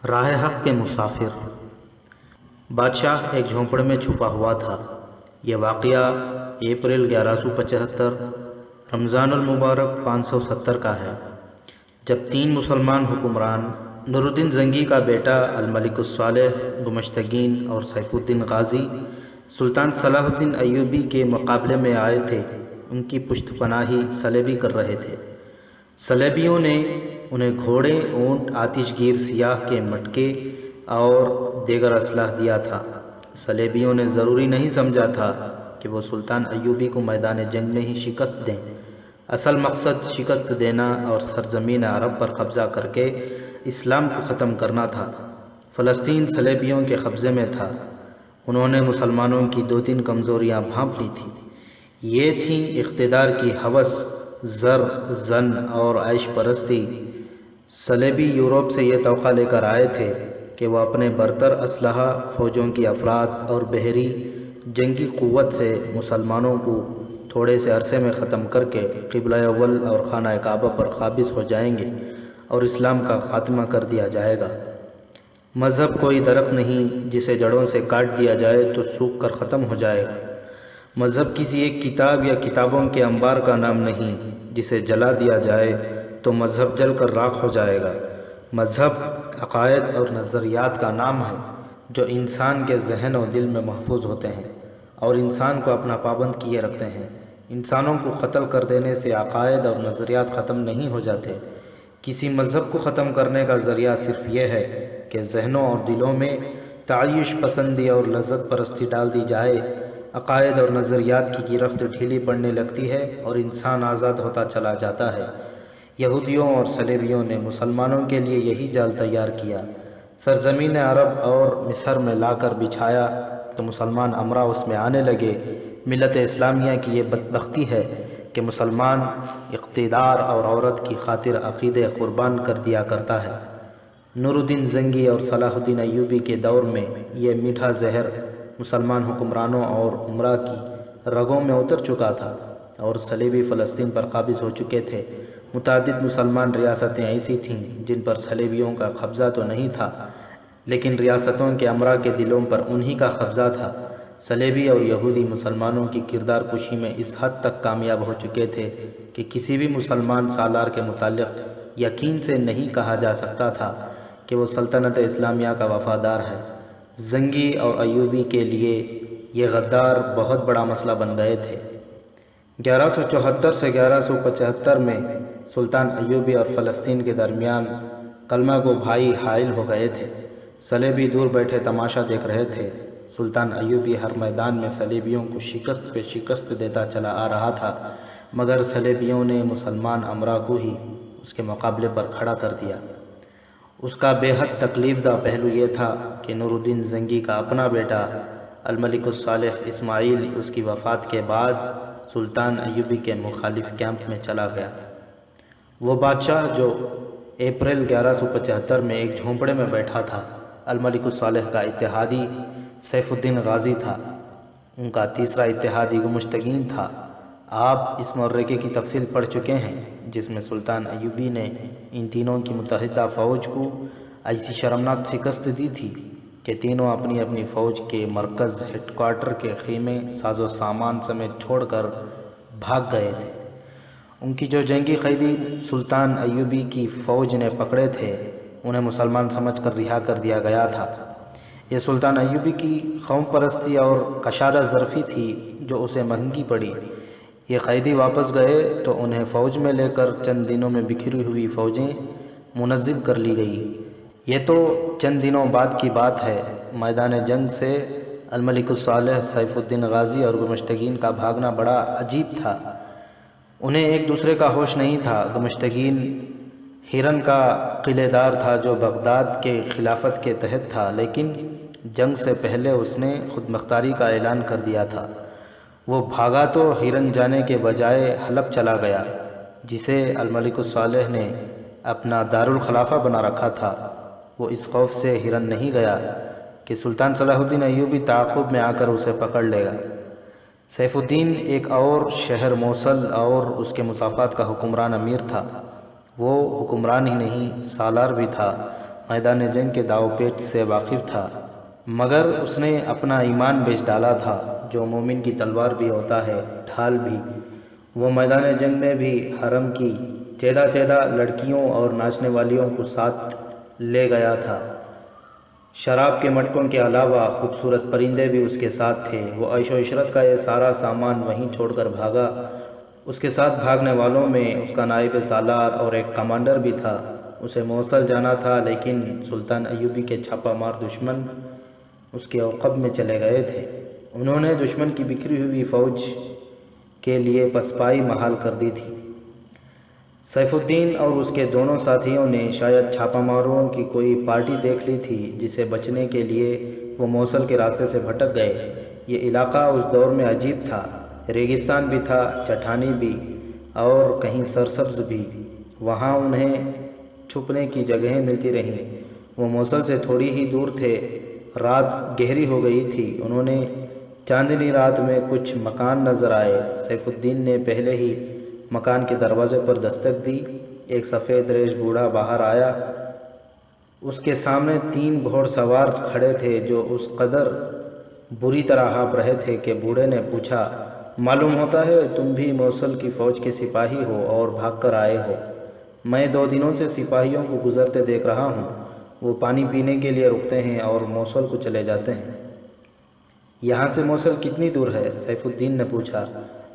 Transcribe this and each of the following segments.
راہ حق کے مسافر۔ بادشاہ ایک جھونپڑے میں چھپا ہوا تھا۔ یہ واقعہ اپریل 1175 رمضان المبارک 570 کا ہے، جب 3 مسلمان حکمران نور الدین زنگی کا بیٹا الملک الصالح گمشتگین اور سیف الدین غازی سلطان صلاح الدین ایوبی کے مقابلے میں آئے تھے۔ ان کی پشت پناہی صلیبی کر رہے تھے۔ صلیبیوں نے انہیں گھوڑے، اونٹ، آتش گیر سیاہ کے مٹکے اور دیگر اسلحہ دیا تھا۔ صلیبیوں نے ضروری نہیں سمجھا تھا کہ وہ سلطان ایوبی کو میدان جنگ میں ہی شکست دیں۔ اصل مقصد شکست دینا اور سرزمین عرب پر قبضہ کر کے اسلام کو ختم کرنا تھا۔ فلسطین صلیبیوں کے قبضے میں تھا۔ انہوں نے مسلمانوں کی 2-3 کمزوریاں بھانپ لی تھیں۔ یہ تھیں اقتدار کی ہوس، زر، زن اور عیش پرستی۔ صلیبی یورپ سے یہ توقع لے کر آئے تھے کہ وہ اپنے برتر اسلحہ، فوجوں کی افراد اور بحری جنگی قوت سے مسلمانوں کو تھوڑے سے عرصے میں ختم کر کے قبلہ اول اور خانہ کعبہ پر قابض ہو جائیں گے اور اسلام کا خاتمہ کر دیا جائے گا۔ مذہب کوئی درخت نہیں جسے جڑوں سے کاٹ دیا جائے تو سوکھ کر ختم ہو جائے گا۔ مذہب کسی ایک کتاب یا کتابوں کے انبار کا نام نہیں جسے جلا دیا جائے تو مذہب جل کر راکھ ہو جائے گا۔ مذہب عقائد اور نظریات کا نام ہے جو انسان کے ذہن و دل میں محفوظ ہوتے ہیں اور انسان کو اپنا پابند کیے رکھتے ہیں۔ انسانوں کو قتل کر دینے سے عقائد اور نظریات ختم نہیں ہو جاتے۔ کسی مذہب کو ختم کرنے کا ذریعہ صرف یہ ہے کہ ذہنوں اور دلوں میں تعیش پسندی اور لذت پرستی ڈال دی جائے۔ عقائد اور نظریات کی گرفت ڈھیلی پڑنے لگتی ہے اور انسان آزاد ہوتا چلا جاتا ہے۔ یہودیوں اور صلیبیوں نے مسلمانوں کے لیے یہی جال تیار کیا۔ سرزمین عرب اور مصر میں لا کر بچھایا تو مسلمان امراء اس میں آنے لگے۔ ملت اسلامیہ کی یہ بدبختی ہے کہ مسلمان اقتدار اور عورت کی خاطر عقیدے قربان کر دیا کرتا ہے۔ نور الدین زنگی اور صلاح الدین ایوبی کے دور میں یہ میٹھا زہر مسلمان حکمرانوں اور امراء کی رگوں میں اتر چکا تھا اور صلیبی فلسطین پر قابض ہو چکے تھے۔ متعدد مسلمان ریاستیں ایسی تھیں جن پر صلیبیوں کا قبضہ تو نہیں تھا، لیکن ریاستوں کے امراء کے دلوں پر انہی کا قبضہ تھا۔ صلیبی اور یہودی مسلمانوں کی کردار کشی میں اس حد تک کامیاب ہو چکے تھے کہ کسی بھی مسلمان سالار کے متعلق یقین سے نہیں کہا جا سکتا تھا کہ وہ سلطنت اسلامیہ کا وفادار ہے۔ زنگی اور ایوبی کے لیے یہ غدار بہت بڑا مسئلہ بن گئے تھے۔ 1174 سے 1175 میں سلطان ایوبی اور فلسطین کے درمیان کلمہ گو بھائی حائل ہو گئے تھے۔ صلیبی دور بیٹھے تماشا دیکھ رہے تھے۔ سلطان ایوبی ہر میدان میں صلیبیوں کو شکست پہ شکست دیتا چلا آ رہا تھا، مگر صلیبیوں نے مسلمان امراء کو ہی اس کے مقابلے پر کھڑا کر دیا۔ اس کا بے حد تکلیف دہ پہلو یہ تھا کہ نور الدین زنگی کا اپنا بیٹا الملک الصالح اسماعیل اس کی وفات کے بعد سلطان ایوبی کے مخالف کیمپ میں چلا گیا۔ وہ بادشاہ جو اپریل 1175 میں ایک جھونپڑے میں بیٹھا تھا، الملک الصالح کا اتحادی سیف الدین غازی تھا۔ ان کا تیسرا اتحادی گمشتگین تھا۔ آپ اس معرکے کی تفصیل پڑھ چکے ہیں جس میں سلطان ایوبی نے ان تینوں کی متحدہ فوج کو ایسی شرمناک شکست دی تھی کہ تینوں اپنی اپنی فوج کے مرکز ہیڈ کوارٹر کے خیمے ساز و سامان سمیت چھوڑ کر بھاگ گئے تھے۔ ان کی جو جنگی قیدی سلطان ایوبی کی فوج نے پکڑے تھے انہیں مسلمان سمجھ کر رہا کر دیا گیا تھا۔ یہ سلطان ایوبی کی قوم پرستی اور کشادہ ظرفی تھی جو اسے مہنگی پڑی۔ یہ قیدی واپس گئے تو انہیں فوج میں لے کر چند دنوں میں بکھری ہوئی فوجیں منظم کر لی گئی۔ یہ تو چند دنوں بعد کی بات ہے۔ میدان جنگ سے الملک الصالح، سیف الدین غازی اور گمشتگین کا بھاگنا بڑا عجیب تھا۔ انہیں ایک دوسرے کا ہوش نہیں تھا۔ گمشتگین ہرن کا قلعے دار تھا جو بغداد کے خلافت کے تحت تھا، لیکن جنگ سے پہلے اس نے خود مختاری کا اعلان کر دیا تھا۔ وہ بھاگا تو ہرن جانے کے بجائے حلب چلا گیا، جسے الملک الصالح نے اپنا دارالخلافہ بنا رکھا تھا۔ وہ اس خوف سے ہرن نہیں گیا کہ سلطان صلاح الدین ایوبی تعاقب میں آ کر اسے پکڑ لے گا۔ سیف الدین ایک اور شہر موصل اور اس کے مسافات کا حکمران امیر تھا۔ وہ حکمران ہی نہیں سالار بھی تھا، میدان جنگ کے داو پیچ سے واقف تھا، مگر اس نے اپنا ایمان بیچ ڈالا تھا، جو مومن کی تلوار بھی ہوتا ہے، ڈھال بھی۔ وہ میدان جنگ میں بھی حرم کی چیدہ لڑکیوں اور ناچنے والیوں کو ساتھ لے گیا تھا۔ شراب کے مٹکوں کے علاوہ خوبصورت پرندے بھی اس کے ساتھ تھے۔ وہ عیش و عشرت کا یہ سارا سامان وہیں چھوڑ کر بھاگا۔ اس کے ساتھ بھاگنے والوں میں اس کا نائب سالار اور ایک کمانڈر بھی تھا۔ اسے موصل جانا تھا، لیکن سلطان ایوبی کے چھاپا مار دشمن اس کے عقب میں چلے گئے تھے۔ انہوں نے دشمن کی بکھری ہوئی فوج کے لیے پسپائی محال کر دی تھی۔ سیف الدین اور اس کے دونوں ساتھیوں نے شاید چھاپا ماروں کی کوئی پارٹی دیکھ لی تھی، جسے بچنے کے لیے وہ موصل کے راستے سے بھٹک گئے۔ یہ علاقہ اس دور میں عجیب تھا، ریگستان بھی تھا، چٹانی بھی، اور کہیں سرسبز بھی۔ وہاں انہیں چھپنے کی جگہیں ملتی رہیں۔ وہ موصل سے تھوڑی ہی دور تھے۔ رات گہری ہو گئی تھی۔ انہوں نے چاندنی رات میں کچھ مکان نظر آئے۔ سیف الدین نے پہلے ہی مکان کے دروازے پر دستک دی۔ ایک سفید ریش بوڑھا باہر آیا۔ اس کے سامنے 3 گھوڑ سوار کھڑے تھے، جو اس قدر بری طرح ہانپ رہے تھے کہ بوڑھے نے پوچھا، معلوم ہوتا ہے تم بھی موصل کی فوج کے سپاہی ہو اور بھاگ کر آئے ہو۔ میں 2 دنوں سے سپاہیوں کو گزرتے دیکھ رہا ہوں۔ وہ پانی پینے کے لیے رکتے ہیں اور موصل کو چلے جاتے ہیں۔ یہاں سے موصل کتنی دور ہے؟ سیف الدین نے پوچھا۔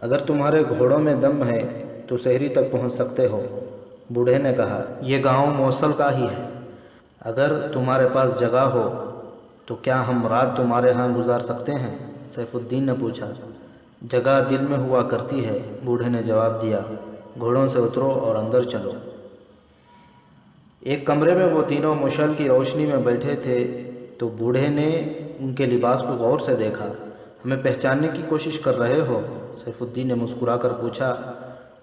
اگر تمہارے گھوڑوں میں دم ہے تو شہری تک پہنچ سکتے ہو، بوڑھے نے کہا۔ یہ گاؤں موصل کا ہی ہے۔ اگر تمہارے پاس جگہ ہو تو کیا ہم رات تمہارے ہاں گزار سکتے ہیں؟ سیف الدین نے پوچھا۔ جگہ دل میں ہوا کرتی ہے، بوڑھے نے جواب دیا۔ گھوڑوں سے اترو اور اندر چلو۔ ایک کمرے میں وہ تینوں مشعل کی روشنی میں بیٹھے تھے تو بوڑھے نے ان کے لباس کو غور سے دیکھا۔ ہمیں پہچاننے کی کوشش کر رہے ہو؟ سیف الدین نے مسکرا کر پوچھا۔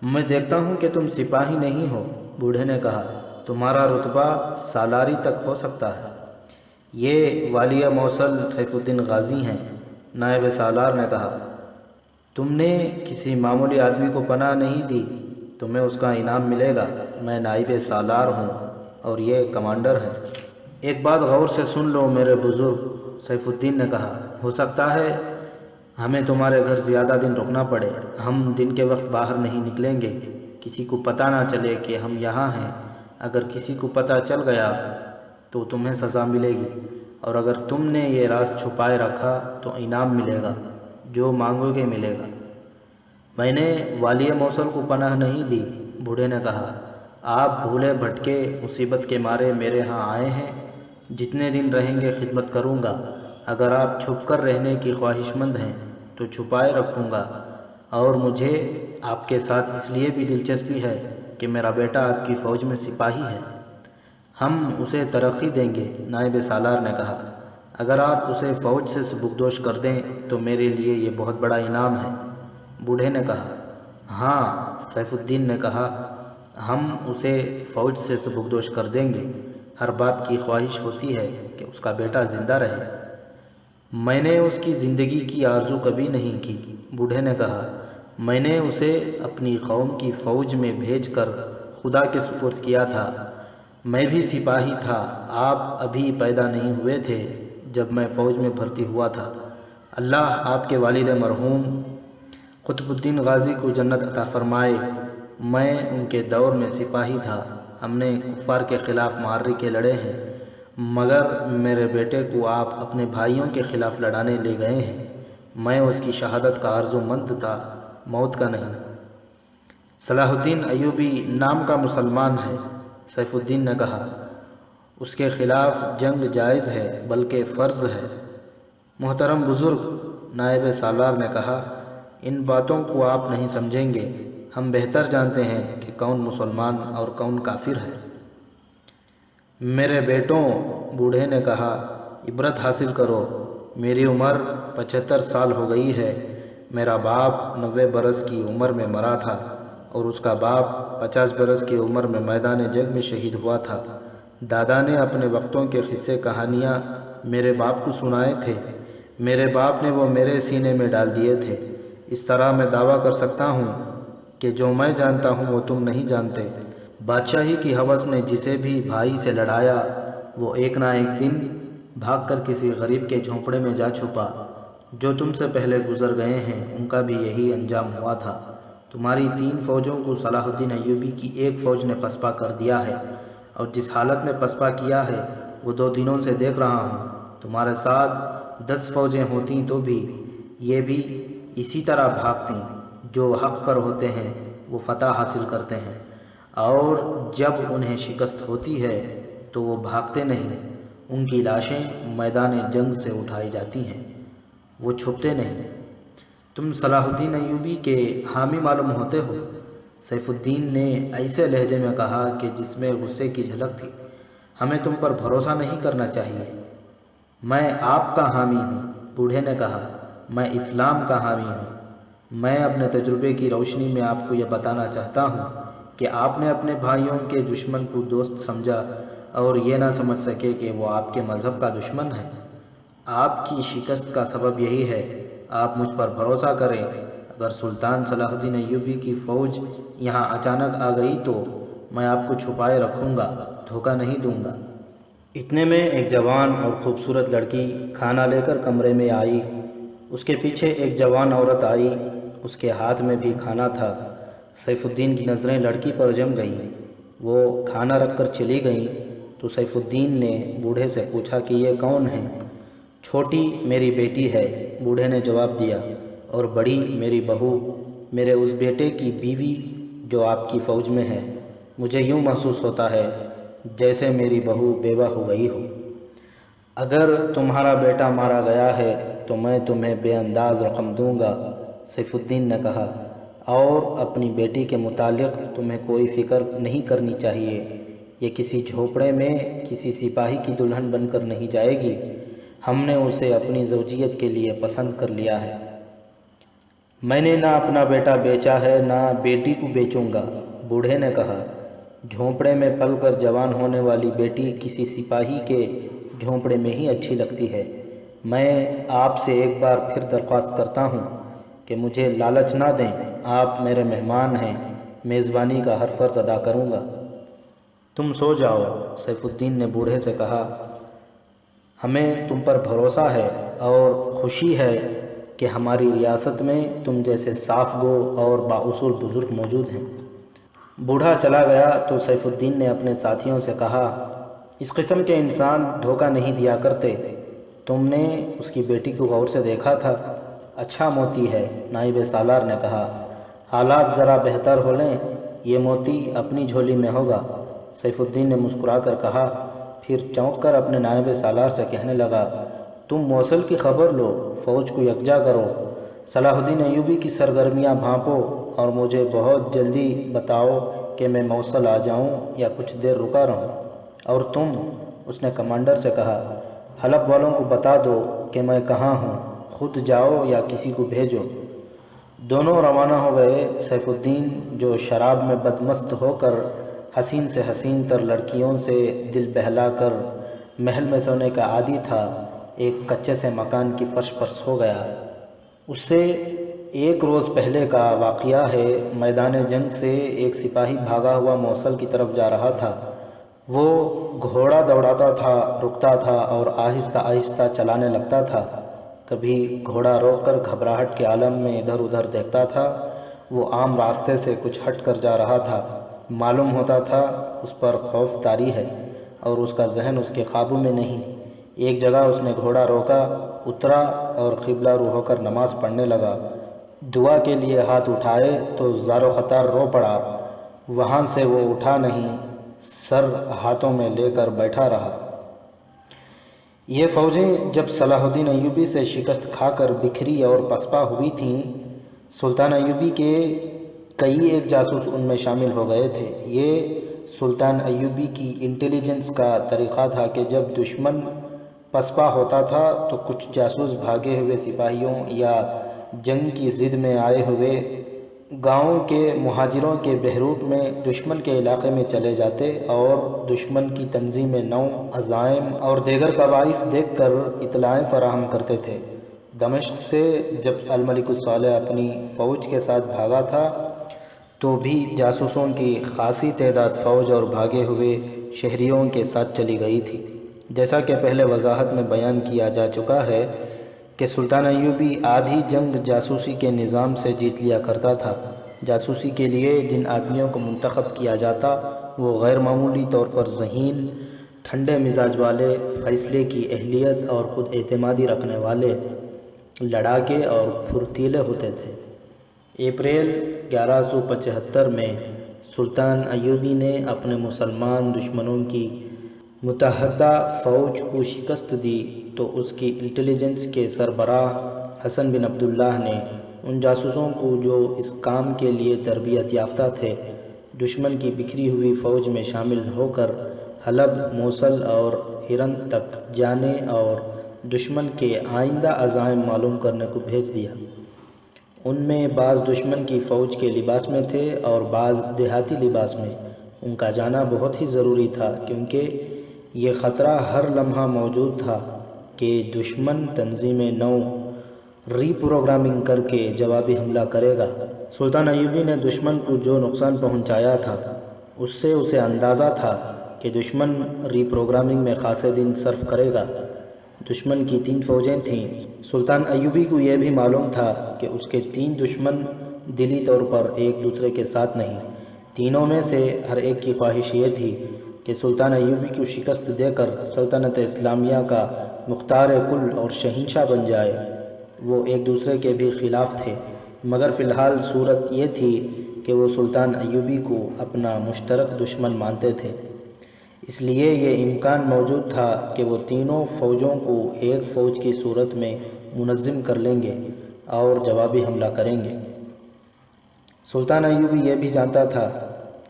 میں دیکھتا ہوں کہ تم سپاہی نہیں ہو، بوڑھے نے کہا۔ تمہارا رتبہ سالاری تک ہو سکتا ہے۔ یہ والیہ موصل سیف الدین غازی ہیں، نائب سالار نے کہا۔ تم نے کسی معمولی آدمی کو پناہ نہیں دی، تمہیں اس کا انعام ملے گا۔ میں نائب سالار ہوں اور یہ کمانڈر ہے۔ ایک بات غور سے سن لو میرے بزرگ، سیف الدین نے کہا۔ ہو سکتا ہے ہمیں تمہارے گھر زیادہ دن رکنا پڑے۔ ہم دن کے وقت باہر نہیں نکلیں گے، کسی کو پتہ نہ چلے کہ ہم یہاں ہیں۔ اگر کسی کو پتہ چل گیا تو تمہیں سزا ملے گی، اور اگر تم نے یہ راز چھپائے رکھا تو انعام ملے گا، جو مانگو گے ملے گا۔ میں نے والیہ موصل کو پناہ نہیں دی، بوڑھے نے کہا۔ آپ بھولے بھٹکے مصیبت کے مارے میرے ہاں آئے ہیں۔ جتنے دن رہیں گے خدمت کروں گا۔ اگر آپ چھپ کر رہنے کی خواہش مند ہیں تو چھپائے رکھوں گا، اور مجھے آپ کے ساتھ اس لیے بھی دلچسپی ہے کہ میرا بیٹا آپ کی فوج میں سپاہی ہے۔ ہم اسے ترقی دیں گے، نائب سالار نے کہا۔ اگر آپ اسے فوج سے سبکدوش کر دیں تو میرے لیے یہ بہت بڑا انعام ہے، بوڑھے نے کہا۔ ہاں، سیف الدین نے کہا، ہم اسے فوج سے سبکدوش کر دیں گے۔ ہر باپ کی خواہش ہوتی ہے کہ اس کا بیٹا زندہ رہے۔ میں نے اس کی زندگی کی آرزو کبھی نہیں کی، بوڑھے نے کہا۔ میں نے اسے اپنی قوم کی فوج میں بھیج کر خدا کے سپرد کیا تھا۔ میں بھی سپاہی تھا، آپ ابھی پیدا نہیں ہوئے تھے جب میں فوج میں بھرتی ہوا تھا۔ اللہ آپ کے والد مرحوم قطب الدین غازی کو جنت عطا فرمائے۔ میں ان کے دور میں سپاہی تھا۔ ہم نے کفار کے خلاف معرکے لڑے ہیں، مگر میرے بیٹے کو آپ اپنے بھائیوں کے خلاف لڑانے لے گئے ہیں۔ میں اس کی شہادت کا آرزو مند تھا، موت کا نہیں۔ صلاح الدین ایوبی نام کا مسلمان ہے، سیف الدین نے کہا۔ اس کے خلاف جنگ جائز ہے، بلکہ فرض ہے، محترم بزرگ، نائب سالار نے کہا۔ ان باتوں کو آپ نہیں سمجھیں گے۔ ہم بہتر جانتے ہیں کہ کون مسلمان اور کون کافر ہے۔ میرے بیٹوں، بوڑھے نے کہا، عبرت حاصل کرو۔ میری عمر 75 سال ہو گئی ہے۔ میرا باپ 90 برس کی عمر میں مرا تھا، اور اس کا باپ 50 برس کی عمر میں میدان جنگ میں شہید ہوا تھا۔ دادا نے اپنے وقتوں کے قصے کہانیاں میرے باپ کو سنائے تھے۔ میرے باپ نے وہ میرے سینے میں ڈال دیے تھے۔ اس طرح میں دعویٰ کر سکتا ہوں کہ جو میں جانتا ہوں وہ تم نہیں جانتے۔ بادشاہی کی ہوس نے جسے بھی بھائی سے لڑایا وہ ایک نہ ایک دن بھاگ کر کسی غریب کے جھونپڑے میں جا چھپا۔ جو تم سے پہلے گزر گئے ہیں ان کا بھی یہی انجام ہوا تھا۔ تمہاری 3 فوجوں کو صلاح الدین ایوبی کی ایک فوج نے پسپا کر دیا ہے، اور جس حالت میں پسپا کیا ہے وہ 2 دنوں سے دیکھ رہا ہوں۔ تمہارے ساتھ 10 فوجیں ہوتیں تو بھی یہ بھی اسی طرح بھاگتیں۔ جو حق پر ہوتے ہیں وہ فتح حاصل کرتے ہیں، اور جب انہیں شکست ہوتی ہے تو وہ بھاگتے نہیں، ان کی لاشیں میدان جنگ سے اٹھائی جاتی ہیں، وہ چھپتے نہیں۔ تم صلاح الدین ایوبی کے حامی معلوم ہوتے ہو؟ سیف الدین نے ایسے لہجے میں کہا کہ جس میں غصے کی جھلک تھی۔ ہمیں تم پر بھروسہ نہیں کرنا چاہیے۔ میں آپ کا حامی ہوں، بوڑھے نے کہا۔ میں اسلام کا حامی ہوں۔ میں اپنے تجربے کی روشنی میں آپ کو یہ بتانا چاہتا ہوں کہ آپ نے اپنے بھائیوں کے دشمن کو دوست سمجھا اور یہ نہ سمجھ سکے کہ وہ آپ کے مذہب کا دشمن ہے۔ آپ کی شکست کا سبب یہی ہے۔ آپ مجھ پر بھروسہ کریں۔ اگر سلطان صلاح الدین ایوبی کی فوج یہاں اچانک آ گئی تو میں آپ کو چھپائے رکھوں گا، دھوکہ نہیں دوں گا۔ اتنے میں ایک جوان اور خوبصورت لڑکی کھانا لے کر کمرے میں آئی۔ اس کے پیچھے ایک جوان عورت آئی، اس کے ہاتھ میں بھی کھانا تھا۔ سیف الدین کی نظریں لڑکی پر جم گئیں۔ وہ کھانا رکھ کر چلی گئیں تو سیف الدین نے بوڑھے سے پوچھا کہ یہ کون ہے؟ چھوٹی میری بیٹی ہے، بوڑھے نے جواب دیا، اور بڑی میری بہو، میرے اس بیٹے کی بیوی جو آپ کی فوج میں ہے۔ مجھے یوں محسوس ہوتا ہے جیسے میری بہو بیوہ ہو گئی ہو۔ اگر تمہارا بیٹا مارا گیا ہے تو میں تمہیں بے انداز رقم دوں گا، سیف الدین نے کہا، اور اپنی بیٹی کے متعلق تمہیں کوئی فکر نہیں کرنی چاہیے۔ یہ کسی جھونپڑے میں کسی سپاہی کی دلہن بن کر نہیں جائے گی۔ ہم نے اسے اپنی زوجیت کے لیے پسند کر لیا ہے۔ میں نے نہ اپنا بیٹا بیچا ہے نہ بیٹی کو بیچوں گا، بوڑھے نے کہا۔ جھونپڑے میں پل کر جوان ہونے والی بیٹی کسی سپاہی کے جھونپڑے میں ہی اچھی لگتی ہے۔ میں آپ سے ایک بار پھر درخواست کرتا ہوں کہ مجھے لالچ نہ دیں۔ آپ میرے مہمان ہیں، میزبانی کا ہر فرض ادا کروں گا۔ تم سو جاؤ، سیف الدین نے بوڑھے سے کہا۔ ہمیں تم پر بھروسہ ہے اور خوشی ہے کہ ہماری ریاست میں تم جیسے صاف گو اور بااصول بزرگ موجود ہیں۔ بوڑھا چلا گیا تو سیف الدین نے اپنے ساتھیوں سے کہا، اس قسم کے انسان دھوکہ نہیں دیا کرتے۔ تم نے اس کی بیٹی کو غور سے دیکھا تھا؟ اچھا موتی ہے، نائب سالار نے کہا۔ حالات ذرا بہتر ہو لیں یہ موتی اپنی جھولی میں ہوگا، سیف الدین نے مسکرا کر کہا، پھر چونک کر اپنے نائب سالار سے کہنے لگا، تم موصل کی خبر لو، فوج کو یکجا کرو، صلاح الدین ایوبی کی سرگرمیاں بھانپو اور مجھے بہت جلدی بتاؤ کہ میں موصل آ جاؤں یا کچھ دیر رکا رہوں۔ اور تم، اس نے کمانڈر سے کہا، حلب والوں کو بتا دو کہ میں کہاں ہوں، خود جاؤ یا کسی کو بھیجو۔ دونوں روانہ ہو گئے۔ سیف الدین جو شراب میں بدمست ہو کر حسین سے حسین تر لڑکیوں سے دل بہلا کر محل میں سونے کا عادی تھا، ایک کچے سے مکان کی فرش پر سو گیا۔ اس سے 1 روز پہلے کا واقعہ ہے۔ میدان جنگ سے ایک سپاہی بھاگا ہوا موصل کی طرف جا رہا تھا۔ وہ گھوڑا دوڑاتا تھا، رکتا تھا اور آہستہ آہستہ چلانے لگتا تھا۔ کبھی گھوڑا روک کر گھبراہٹ کے عالم میں ادھر ادھر دیکھتا تھا۔ وہ عام راستے سے کچھ ہٹ کر جا رہا تھا۔ معلوم ہوتا تھا اس پر خوف طاری ہے اور اس کا ذہن اس کے قابو میں نہیں۔ ایک جگہ اس نے گھوڑا روکا، اترا اور قبلہ رو ہو کر نماز پڑھنے لگا۔ دعا کے لیے ہاتھ اٹھائے تو زار و خطار رو پڑا۔ وہاں سے وہ اٹھا نہیں، سر ہاتھوں میں لے کر بیٹھا رہا۔ یہ فوجیں جب صلاح الدین ایوبی سے شکست کھا کر بکھری اور پسپا ہوئی تھیں، سلطان ایوبی کے کئی ایک جاسوس ان میں شامل ہو گئے تھے۔ یہ سلطان ایوبی کی انٹیلیجنس کا طریقہ تھا کہ جب دشمن پسپا ہوتا تھا تو کچھ جاسوس بھاگے ہوئے سپاہیوں یا جنگ کی ضد میں آئے ہوئے گاؤں کے مہاجروں کے بہروٹ میں دشمن کے علاقے میں چلے جاتے اور دشمن کی تنظیم نو، عزائم اور دیگر قوائف دیکھ کر اطلاعیں فراہم کرتے تھے۔ دمشق سے جب الملک الصالح اپنی فوج کے ساتھ بھاگا تھا تو بھی جاسوسوں کی خاصی تعداد فوج اور بھاگے ہوئے شہریوں کے ساتھ چلی گئی تھی۔ جیسا کہ پہلے وضاحت میں بیان کیا جا چکا ہے کہ سلطان ایوبی آدھی جنگ جاسوسی کے نظام سے جیت لیا کرتا تھا۔ جاسوسی کے لیے جن آدمیوں کو منتخب کیا جاتا وہ غیر معمولی طور پر ذہین، ٹھنڈے مزاج والے، فیصلے کی اہلیت اور خود اعتمادی رکھنے والے، لڑاکے اور پھرتیلے ہوتے تھے۔ اپریل 1175 میں سلطان ایوبی نے اپنے مسلمان دشمنوں کی متحدہ فوج کو شکست دی تو اس کی انٹیلیجنس کے سربراہ حسن بن عبداللہ نے ان جاسوسوں کو جو اس کام کے لیے تربیت یافتہ تھے دشمن کی بکھری ہوئی فوج میں شامل ہو کر حلب، موصل اور ہرن تک جانے اور دشمن کے آئندہ عزائم معلوم کرنے کو بھیج دیا۔ ان میں بعض دشمن کی فوج کے لباس میں تھے اور بعض دیہاتی لباس میں۔ ان کا جانا بہت ہی ضروری تھا کیونکہ یہ خطرہ ہر لمحہ موجود تھا کہ دشمن تنظیم نو ری پروگرامنگ کر کے جوابی حملہ کرے گا۔ سلطان ایوبی نے دشمن کو جو نقصان پہنچایا تھا اس سے اسے اندازہ تھا کہ دشمن ری پروگرامنگ میں خاصے دن صرف کرے گا۔ دشمن کی 3 فوجیں تھیں۔ سلطان ایوبی کو یہ بھی معلوم تھا کہ اس کے 3 دشمن دلی طور پر ایک دوسرے کے ساتھ نہیں۔ تینوں میں سے ہر ایک کی خواہش یہ تھی کہ سلطان ایوبی کو شکست دے کر سلطنت اسلامیہ کا مختار کل اور شہنشاہ بن جائے۔ وہ ایک دوسرے کے بھی خلاف تھے، مگر فی الحال صورت یہ تھی کہ وہ سلطان ایوبی کو اپنا مشترک دشمن مانتے تھے۔ اس لیے یہ امکان موجود تھا کہ وہ تینوں فوجوں کو ایک فوج کی صورت میں منظم کر لیں گے اور جوابی حملہ کریں گے۔ سلطان ایوبی یہ بھی جانتا تھا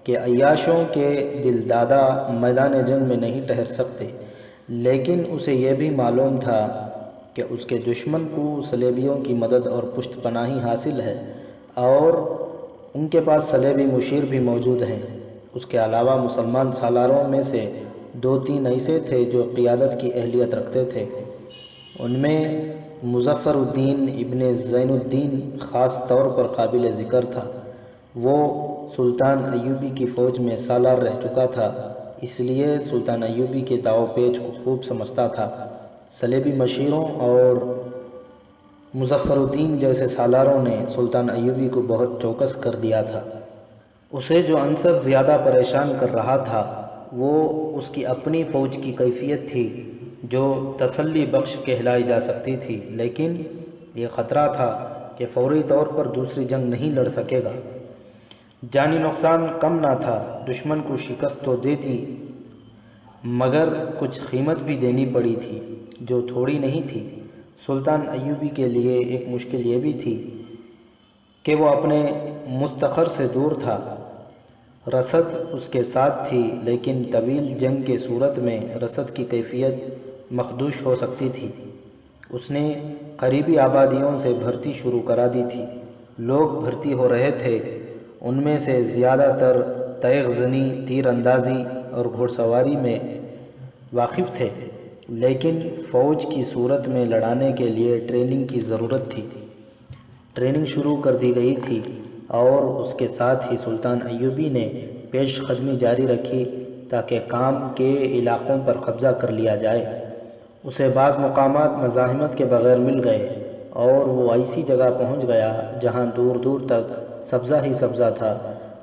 کہ عیاشوں کے دل دادا میدان جنگ میں نہیں ٹھہر سکتے، لیکن اسے یہ بھی معلوم تھا کہ اس کے دشمن کو صلیبیوں کی مدد اور پشت پناہی حاصل ہے اور ان کے پاس صلیبی مشیر بھی موجود ہیں۔ اس کے علاوہ مسلمان سالاروں میں سے 2-3 ایسے تھے جو قیادت کی اہلیت رکھتے تھے۔ ان میں مظفر الدین ابن زین الدین خاص طور پر قابل ذکر تھا۔ وہ سلطان ایوبی کی فوج میں سالار رہ چکا تھا، اس لیے سلطان ایوبی کے داؤ پیچ کو خوب سمجھتا تھا۔ صلیبی مشیروں اور مظفر الدین جیسے سالاروں نے سلطان ایوبی کو بہت چوکس کر دیا تھا۔ اسے جو عنصر زیادہ پریشان کر رہا تھا وہ اس کی اپنی فوج کی کیفیت تھی جو تسلی بخش کہلائی جا سکتی تھی، لیکن یہ خطرہ تھا کہ فوری طور پر دوسری جنگ نہیں لڑ سکے گا۔ جانی نقصان کم نہ تھا، دشمن کو شکست تو دیتی مگر کچھ قیمت بھی دینی پڑی تھی جو تھوڑی نہیں تھی۔ سلطان ایوبی کے لیے ایک مشکل یہ بھی تھی کہ وہ اپنے مستقر سے دور تھا۔ رسد اس کے ساتھ تھی لیکن طویل جنگ کے صورت میں رسد کی کیفیت مخدوش ہو سکتی تھی۔ اس نے قریبی آبادیوں سے بھرتی شروع کرا دی تھی۔ لوگ بھرتی ہو رہے تھے، ان میں سے زیادہ تر تیغ زنی، تیر اندازی اور گھوڑ سواری میں واقف تھے، لیکن فوج کی صورت میں لڑانے کے لیے ٹریننگ کی ضرورت تھی۔ ٹریننگ شروع کر دی گئی تھی اور اس کے ساتھ ہی سلطان ایوبی نے پیش قدمی جاری رکھی تاکہ کام کے علاقوں پر قبضہ کر لیا جائے۔ اسے بعض مقامات مزاحمت کے بغیر مل گئے اور وہ ایسی جگہ پہنچ گیا جہاں دور دور تک سبزہ ہی سبزہ تھا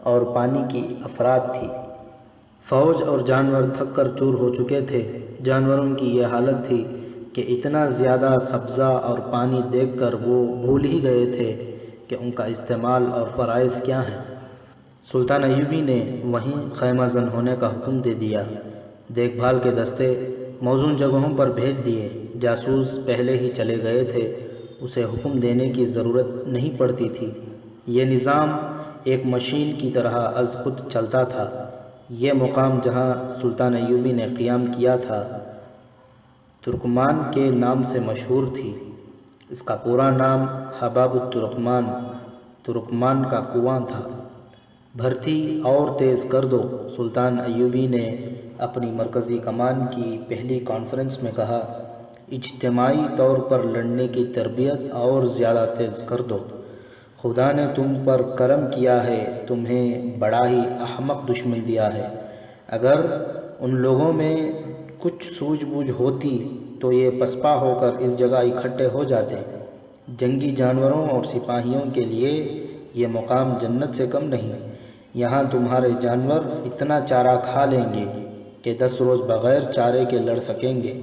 اور پانی کی افراد تھی۔ فوج اور جانور تھک کر چور ہو چکے تھے۔ جانوروں کی یہ حالت تھی کہ اتنا زیادہ سبزہ اور پانی دیکھ کر وہ بھول ہی گئے تھے کہ ان کا استعمال اور فرائض کیا ہیں۔ سلطان ایوبی نے وہیں خیمہ زن ہونے کا حکم دے دیا۔ دیکھ بھال کے دستے موزون جگہوں پر بھیج دیے۔ جاسوس پہلے ہی چلے گئے تھے، اسے حکم دینے کی ضرورت نہیں پڑتی تھی۔ یہ نظام ایک مشین کی طرح از خود چلتا تھا۔ یہ مقام جہاں سلطان ایوبی نے قیام کیا تھا ترکمان کے نام سے مشہور تھی۔ اس کا پورا نام حباب الترکمان، ترکمان کا کنواں تھا۔ بھرتی اور تیز کر دو، سلطان ایوبی نے اپنی مرکزی کمان کی پہلی کانفرنس میں کہا۔ اجتماعی طور پر لڑنے کی تربیت اور زیادہ تیز کر دو۔ خدا نے تم پر کرم کیا ہے، تمہیں بڑا ہی احمق دشمن دیا ہے۔ اگر ان لوگوں میں کچھ سوجھ بوجھ ہوتی تو یہ پسپا ہو کر اس جگہ اکٹھے ہو جاتے۔ جنگی جانوروں اور سپاہیوں کے لیے یہ مقام جنت سے کم نہیں۔ یہاں تمہارے جانور اتنا چارہ کھا لیں گے کہ 10 روز بغیر چارے کے لڑ سکیں گے۔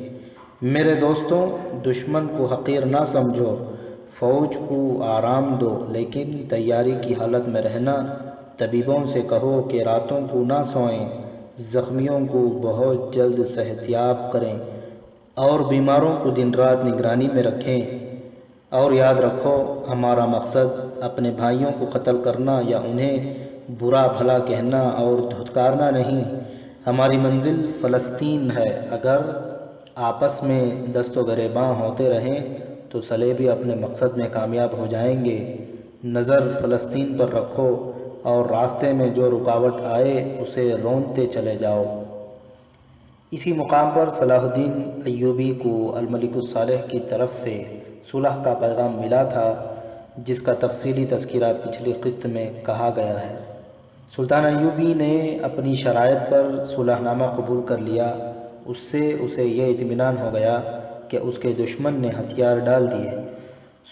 میرے دوستوں، دشمن کو حقیر نہ سمجھو، فوج کو آرام دو، لیکن تیاری کی حالت میں رہنا۔ طبیبوں سے کہو کہ راتوں کو نہ سوئیں، زخمیوں کو بہت جلد صحت یاب کریں اور بیماروں کو دن رات نگرانی میں رکھیں۔ اور یاد رکھو، ہمارا مقصد اپنے بھائیوں کو قتل کرنا یا انہیں برا بھلا کہنا اور دھتکارنا نہیں۔ ہماری منزل فلسطین ہے۔ اگر آپس میں دست و گریباں ہوتے رہیں تو صلیبی اپنے مقصد میں کامیاب ہو جائیں گے۔ نظر فلسطین پر رکھو اور راستے میں جو رکاوٹ آئے اسے روندتے چلے جاؤ۔ اسی مقام پر صلاح الدین ایوبی کو الملک الصالح کی طرف سے صلح کا پیغام ملا تھا، جس کا تفصیلی تذکرہ پچھلی قسط میں کہا گیا ہے۔ سلطان ایوبی نے اپنی شرائط پر صلح نامہ قبول کر لیا۔ اس سے اسے یہ اطمینان ہو گیا کہ اس کے دشمن نے ہتھیار ڈال دیے۔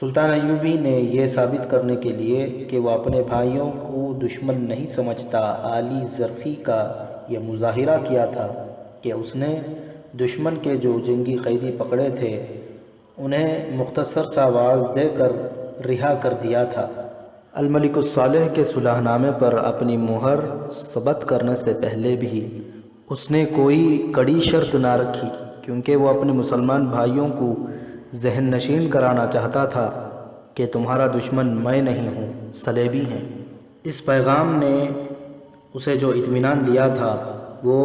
سلطان ایوبی نے یہ ثابت کرنے کے لیے کہ وہ اپنے بھائیوں کو دشمن نہیں سمجھتا، عالی ظرفی کا یہ مظاہرہ کیا تھا کہ اس نے دشمن کے جو جنگی قیدی پکڑے تھے انہیں مختصر سا واز دے کر رہا کر دیا تھا۔ الملک الصالح کے صلح نامے پر اپنی مہر ثبت کرنے سے پہلے بھی اس نے کوئی کڑی شرط نہ رکھی، کیونکہ وہ اپنے مسلمان بھائیوں کو ذہن نشین کرانا چاہتا تھا کہ تمہارا دشمن میں نہیں ہوں، صلیبی ہیں۔ اس پیغام نے اسے جو اطمینان دیا تھا وہ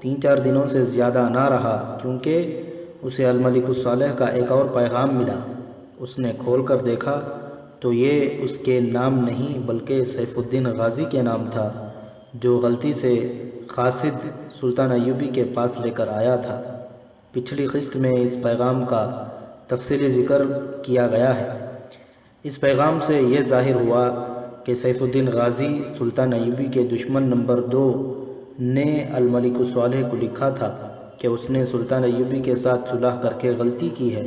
3-4 دنوں سے زیادہ نہ رہا، کیونکہ اسے الملک الصالح کا ایک اور پیغام ملا۔ اس نے کھول کر دیکھا تو یہ اس کے نام نہیں بلکہ سیف الدین غازی کے نام تھا، جو غلطی سے قاصد سلطان ایوبی کے پاس لے کر آیا تھا۔ پچھلی قسط میں اس پیغام کا تفصیلی ذکر کیا گیا ہے۔ اس پیغام سے یہ ظاہر ہوا کہ سیف الدین غازی سلطان ایوبی کے دشمن نمبر 2 نے الملک الصالح کو لکھا تھا کہ اس نے سلطان ایوبی کے ساتھ صلح کر کے غلطی کی ہے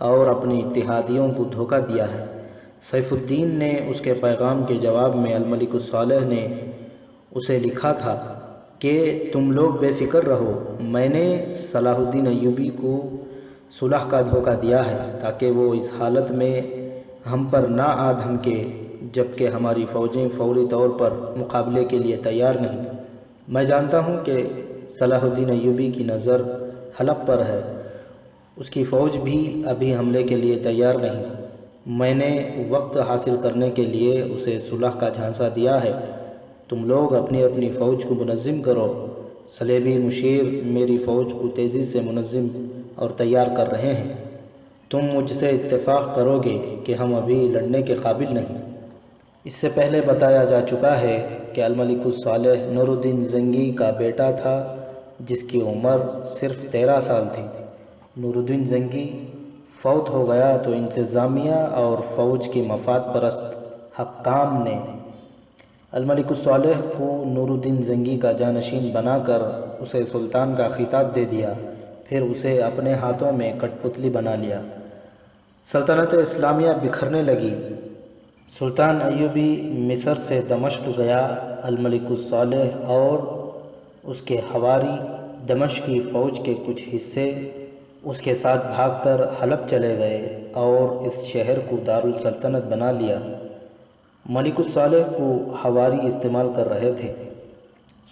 اور اپنی اتحادیوں کو دھوکہ دیا ہے۔ سیف الدین نے اس کے پیغام کے جواب میں الملک الصالح نے اسے لکھا تھا کہ تم لوگ بے فکر رہو، میں نے صلاح الدین ایوبی کو صلح کا دھوکہ دیا ہے تاکہ وہ اس حالت میں ہم پر نہ آ دھمکے جبکہ ہماری فوجیں فوری طور پر مقابلے کے لیے تیار نہیں۔ میں جانتا ہوں کہ صلاح الدین ایوبی کی نظر حلب پر ہے، اس کی فوج بھی ابھی حملے کے لیے تیار نہیں۔ میں نے وقت حاصل کرنے کے لیے اسے صلح کا جھانسا دیا ہے۔ تم لوگ اپنی اپنی فوج کو منظم کرو۔ صلیبی مشیر میری فوج کو تیزی سے منظم اور تیار کر رہے ہیں۔ تم مجھ سے اتفاق کرو گے کہ ہم ابھی لڑنے کے قابل نہیں۔ اس سے پہلے بتایا جا چکا ہے کہ الملک الصالح نور الدین زنگی کا بیٹا تھا، جس کی عمر صرف 13 سال تھی۔ نور الدین زنگی فوت ہو گیا تو انتظامیہ اور فوج کے مفاد پرست حکام نے الملک الصالح کو نور الدین زنگی کا جانشین بنا کر اسے سلطان کا خطاب دے دیا، پھر اسے اپنے ہاتھوں میں کٹ پتلی بنا لیا۔ سلطنت اسلامیہ بکھرنے لگی۔ سلطان ایوبی مصر سے دمشق گیا۔ الملک الصالح اور اس کے حواری دمشق کی فوج کے کچھ حصے اس کے ساتھ بھاگ کر حلب چلے گئے اور اس شہر کو دارالسلطنت بنا لیا۔ ملک الصالح کو حواری استعمال کر رہے تھے۔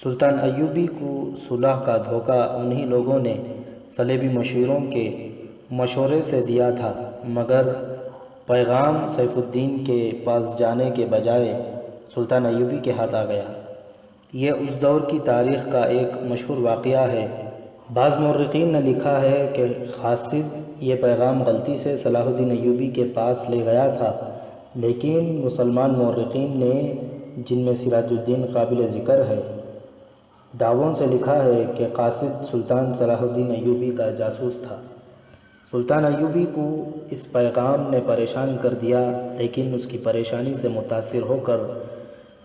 سلطان ایوبی کو صلح کا دھوکہ انہی لوگوں نے صلیبی مشیروں کے مشورے سے دیا تھا، مگر پیغام سیف الدین کے پاس جانے کے بجائے سلطان ایوبی کے ہاتھ آ گیا۔ یہ اس دور کی تاریخ کا ایک مشہور واقعہ ہے۔ بعض مورخین نے لکھا ہے کہ قاصد یہ پیغام غلطی سے صلاح الدین ایوبی کے پاس لے گیا تھا، لیکن مسلمان مورخین نے، جن میں سراج الدین قابل ذکر ہے، دعووں سے لکھا ہے کہ قاصد سلطان صلاح الدین ایوبی کا جاسوس تھا۔ سلطان ایوبی کو اس پیغام نے پریشان کر دیا، لیکن اس کی پریشانی سے متاثر ہو کر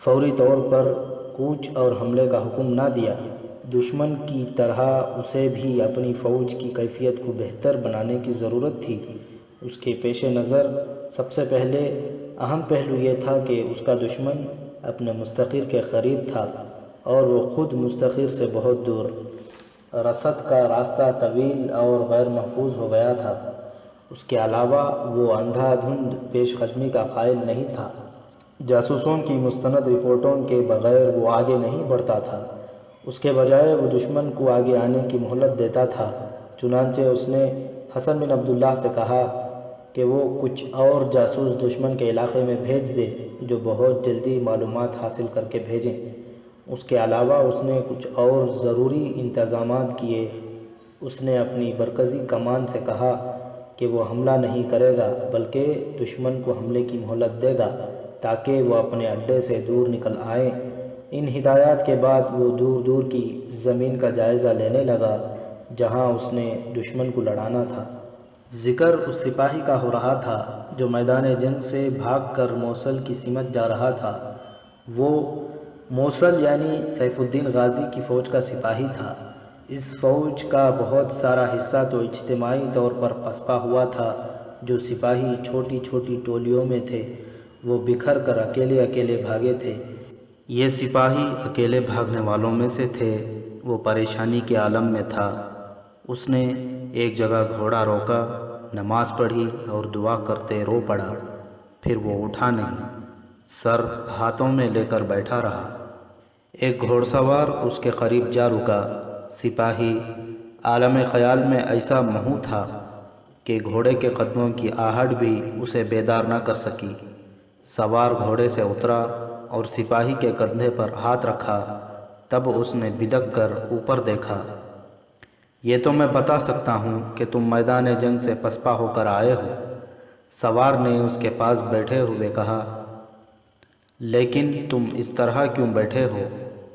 فوری طور پر کوچ اور حملے کا حکم نہ دیا۔ دشمن کی طرح اسے بھی اپنی فوج کی کیفیت کو بہتر بنانے کی ضرورت تھی۔ اس کے پیش نظر سب سے پہلے اہم پہلو یہ تھا کہ اس کا دشمن اپنے مستقر کے قریب تھا اور وہ خود مستقر سے بہت دور۔ رسد کا راستہ طویل اور غیر محفوظ ہو گیا تھا۔ اس کے علاوہ وہ اندھا دھند پیش قدمی کا قائل نہیں تھا۔ جاسوسوں کی مستند رپورٹوں کے بغیر وہ آگے نہیں بڑھتا تھا، اس کے بجائے وہ دشمن کو آگے آنے کی مہلت دیتا تھا۔ چنانچہ اس نے حسن بن عبداللہ سے کہا کہ وہ کچھ اور جاسوس دشمن کے علاقے میں بھیج دے جو بہت جلدی معلومات حاصل کر کے بھیجیں۔ اس کے علاوہ اس نے کچھ اور ضروری انتظامات کیے۔ اس نے اپنی مرکزی کمان سے کہا کہ وہ حملہ نہیں کرے گا بلکہ دشمن کو حملے کی مہلت دے گا تاکہ وہ اپنے اڈے سے دور نکل آئیں۔ ان ہدایات کے بعد وہ دور دور کی زمین کا جائزہ لینے لگا جہاں اس نے دشمن کو لڑانا تھا۔ ذکر اس سپاہی کا ہو رہا تھا جو میدان جنگ سے بھاگ کر موصل کی سمت جا رہا تھا۔ وہ موصل یعنی سیف الدین غازی کی فوج کا سپاہی تھا۔ اس فوج کا بہت سارا حصہ تو اجتماعی طور پر پسپا ہوا تھا۔ جو سپاہی چھوٹی چھوٹی ٹولیوں میں تھے وہ بکھر کر اکیلے اکیلے بھاگے تھے۔ یہ سپاہی اکیلے بھاگنے والوں میں سے تھے۔ وہ پریشانی کے عالم میں تھا۔ اس نے ایک جگہ گھوڑا روکا، نماز پڑھی اور دعا کرتے رو پڑا۔ پھر وہ اٹھا نہیں، سر ہاتھوں میں لے کر بیٹھا رہا۔ ایک گھوڑ سوار اس کے قریب جا رکا۔ سپاہی عالم خیال میں ایسا محو تھا کہ گھوڑے کے قدموں کی آہٹ بھی اسے بیدار نہ کر سکی۔ سوار گھوڑے سے اترا اور سپاہی کے کندھے پر ہاتھ رکھا۔ تب اس نے بدک کر اوپر دیکھا۔ یہ تو میں بتا سکتا ہوں کہ تم میدان جنگ سے پسپا ہو کر آئے ہو۔ سوار نے اس کے پاس بیٹھے ہوئے کہا، لیکن تم اس طرح کیوں بیٹھے ہو؟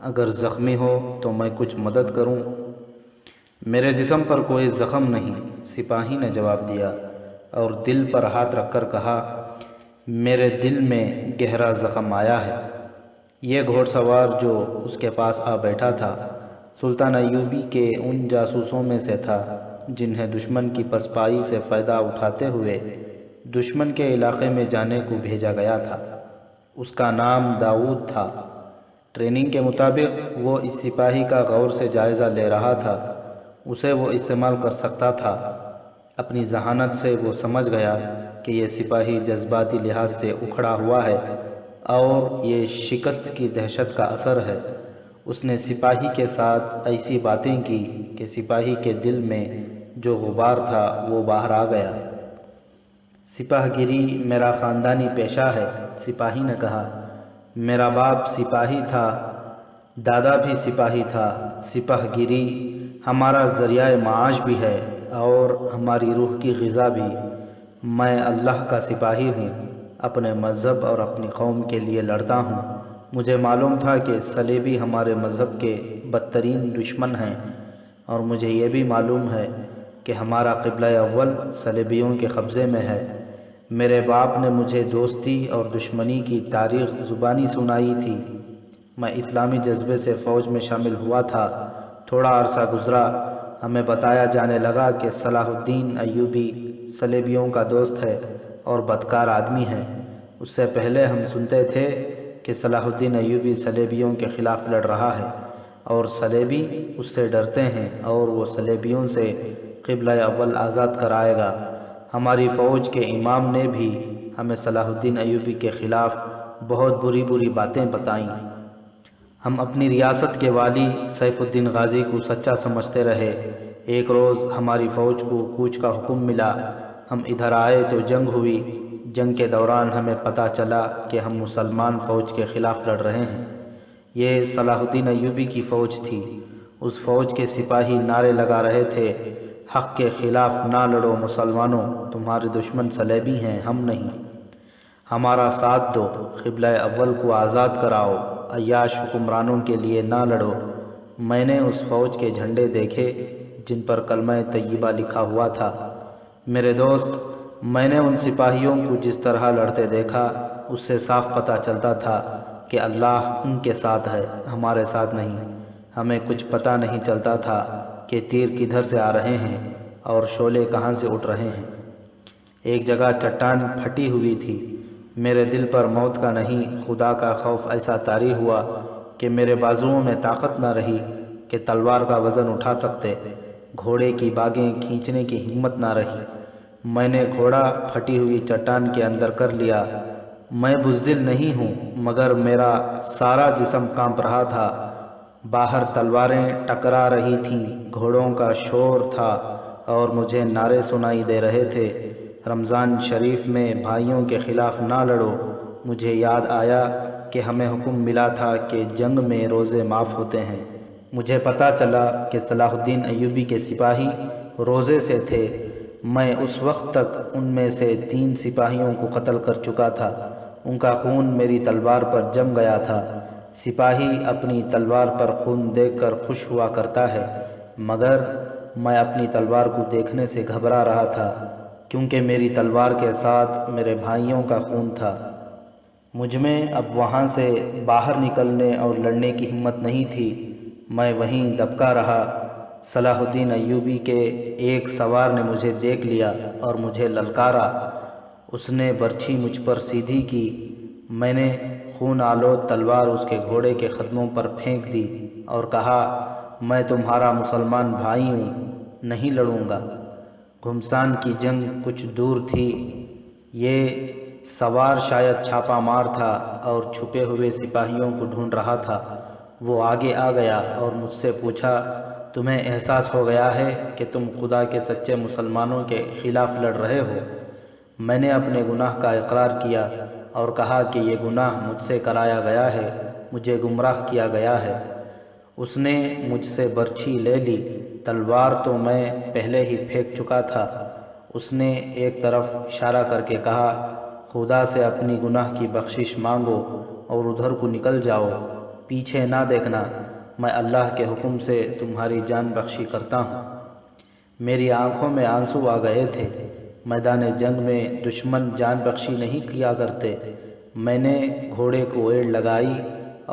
اگر زخمی ہو تو میں کچھ مدد کروں۔ میرے جسم پر کوئی زخم نہیں، سپاہی نے جواب دیا اور دل پر ہاتھ رکھ کر کہا، میرے دل میں گہرا زخم آیا ہے۔ یہ گھوڑ سوار جو اس کے پاس آ بیٹھا تھا سلطان ایوبی کے ان جاسوسوں میں سے تھا جنہیں دشمن کی پسپائی سے فائدہ اٹھاتے ہوئے دشمن کے علاقے میں جانے کو بھیجا گیا تھا۔ اس کا نام داؤد تھا۔ ٹریننگ کے مطابق وہ اس سپاہی کا غور سے جائزہ لے رہا تھا۔ اسے وہ استعمال کر سکتا تھا۔ اپنی ذہانت سے وہ سمجھ گیا کہ یہ سپاہی جذباتی لحاظ سے اکھڑا ہوا ہے اور یہ شکست کی دہشت کا اثر ہے۔ اس نے سپاہی کے ساتھ ایسی باتیں کی کہ سپاہی کے دل میں جو غبار تھا وہ باہر آ گیا۔ سپاہ گیری میرا خاندانی پیشہ ہے، سپاہی نے کہا۔ میرا باپ سپاہی تھا، دادا بھی سپاہی تھا۔ سپاہ گیری ہمارا ذریعہ معاش بھی ہے اور ہماری روح کی غذا بھی۔ میں اللہ کا سپاہی ہوں، اپنے مذہب اور اپنی قوم کے لیے لڑتا ہوں۔ مجھے معلوم تھا کہ صلیبی ہمارے مذہب کے بدترین دشمن ہیں، اور مجھے یہ بھی معلوم ہے کہ ہمارا قبلہ اول صلیبیوں کے قبضے میں ہے۔ میرے باپ نے مجھے دوستی اور دشمنی کی تاریخ زبانی سنائی تھی۔ میں اسلامی جذبے سے فوج میں شامل ہوا تھا۔ تھوڑا عرصہ گزرا، ہمیں بتایا جانے لگا کہ صلاح الدین ایوبی صلیبیوں کا دوست ہے اور بدکار آدمی ہے۔ اس سے پہلے ہم سنتے تھے کہ صلاح الدین ایوبی صلیبیوں کے خلاف لڑ رہا ہے اور صلیبی اس سے ڈرتے ہیں اور وہ صلیبیوں سے قبلہ اول آزاد کرائے گا۔ ہماری فوج کے امام نے بھی ہمیں صلاح الدین ایوبی کے خلاف بہت بری بری باتیں بتائیں۔ ہم اپنی ریاست کے والی سیف الدین غازی کو سچا سمجھتے رہے۔ ایک روز ہماری فوج کو کوچ کا حکم ملا۔ ہم ادھر آئے تو جنگ ہوئی۔ جنگ کے دوران ہمیں پتہ چلا کہ ہم مسلمان فوج کے خلاف لڑ رہے ہیں۔ یہ صلاح الدین ایوبی کی فوج تھی۔ اس فوج کے سپاہی نعرے لگا رہے تھے، حق کے خلاف نہ لڑو مسلمانوں، تمہارے دشمن صلیبی ہیں، ہم نہیں۔ ہمارا ساتھ دو، قبلہ اول کو آزاد کراؤ، عیاش حکمرانوں کے لیے نہ لڑو۔ میں نے اس فوج کے جھنڈے دیکھے جن پر کلمہ طیبہ لکھا ہوا تھا۔ میرے دوست، میں نے ان سپاہیوں کو جس طرح لڑتے دیکھا اس سے صاف پتہ چلتا تھا کہ اللہ ان کے ساتھ ہے، ہمارے ساتھ نہیں۔ ہمیں کچھ پتہ نہیں چلتا تھا کہ تیر کدھر سے آ رہے ہیں اور شعلے کہاں سے اٹھ رہے ہیں۔ ایک جگہ چٹان پھٹی ہوئی تھی۔ میرے دل پر موت کا نہیں خدا کا خوف ایسا طاری ہوا کہ میرے بازوؤں میں طاقت نہ رہی کہ تلوار کا وزن اٹھا سکتے، گھوڑے کی باگیں کھینچنے کی ہمت نہ رہی۔ میں نے گھوڑا پھٹی ہوئی چٹان کے اندر کر لیا۔ میں بزدل نہیں ہوں، مگر میرا سارا جسم کانپ رہا تھا۔ باہر تلواریں ٹکرا رہی تھیں، گھوڑوں کا شور تھا اور مجھے نعرے سنائی دے رہے تھے، رمضان شریف میں بھائیوں کے خلاف نہ لڑو۔ مجھے یاد آیا کہ ہمیں حکم ملا تھا کہ جنگ میں روزے معاف ہوتے ہیں۔ مجھے پتہ چلا کہ صلاح الدین ایوبی کے سپاہی روزے سے تھے۔ میں اس وقت تک ان میں سے 3 سپاہیوں کو قتل کر چکا تھا۔ ان کا خون میری تلوار پر جم گیا تھا۔ سپاہی اپنی تلوار پر خون دیکھ کر خوش ہوا کرتا ہے، مگر میں اپنی تلوار کو دیکھنے سے گھبرا رہا تھا، کیونکہ میری تلوار کے ساتھ میرے بھائیوں کا خون تھا۔ مجھ میں اب وہاں سے باہر نکلنے اور لڑنے کی ہمت نہیں تھی۔ میں وہیں دبکا رہا۔ صلاح الدین ایوبی کے ایک سوار نے مجھے دیکھ لیا اور مجھے للکارا۔ اس نے برچھی مجھ پر سیدھی کی۔ میں نے خون آلود تلوار اس کے گھوڑے کے خدموں پر پھینک دی اور کہا، میں تمہارا مسلمان بھائی ہوں، نہیں لڑوں گا۔ گھمسان کی جنگ کچھ دور تھی۔ یہ سوار شاید چھاپا مار تھا اور چھپے ہوئے سپاہیوں کو ڈھونڈ رہا تھا۔ وہ آگے آ گیا اور مجھ سے پوچھا، تمہیں احساس ہو گیا ہے کہ تم خدا کے سچے مسلمانوں کے خلاف لڑ رہے ہو؟ میں نے اپنے گناہ کا اقرار کیا اور کہا کہ یہ گناہ مجھ سے کرایا گیا ہے، مجھے گمراہ کیا گیا ہے۔ اس نے مجھ سے برچھی لے لی۔ تلوار تو میں پہلے ہی پھینک چکا تھا۔ اس نے ایک طرف اشارہ کر کے کہا، خدا سے اپنی گناہ کی بخشش مانگو اور ادھر کو نکل جاؤ، پیچھے نہ دیکھنا، میں اللہ کے حکم سے تمہاری جان بخشی کرتا ہوں۔ میری آنکھوں میں آنسو آ گئے تھے۔ میدان جنگ میں دشمن جان بخشی نہیں کیا کرتے۔ میں نے گھوڑے کو ایڑ لگائی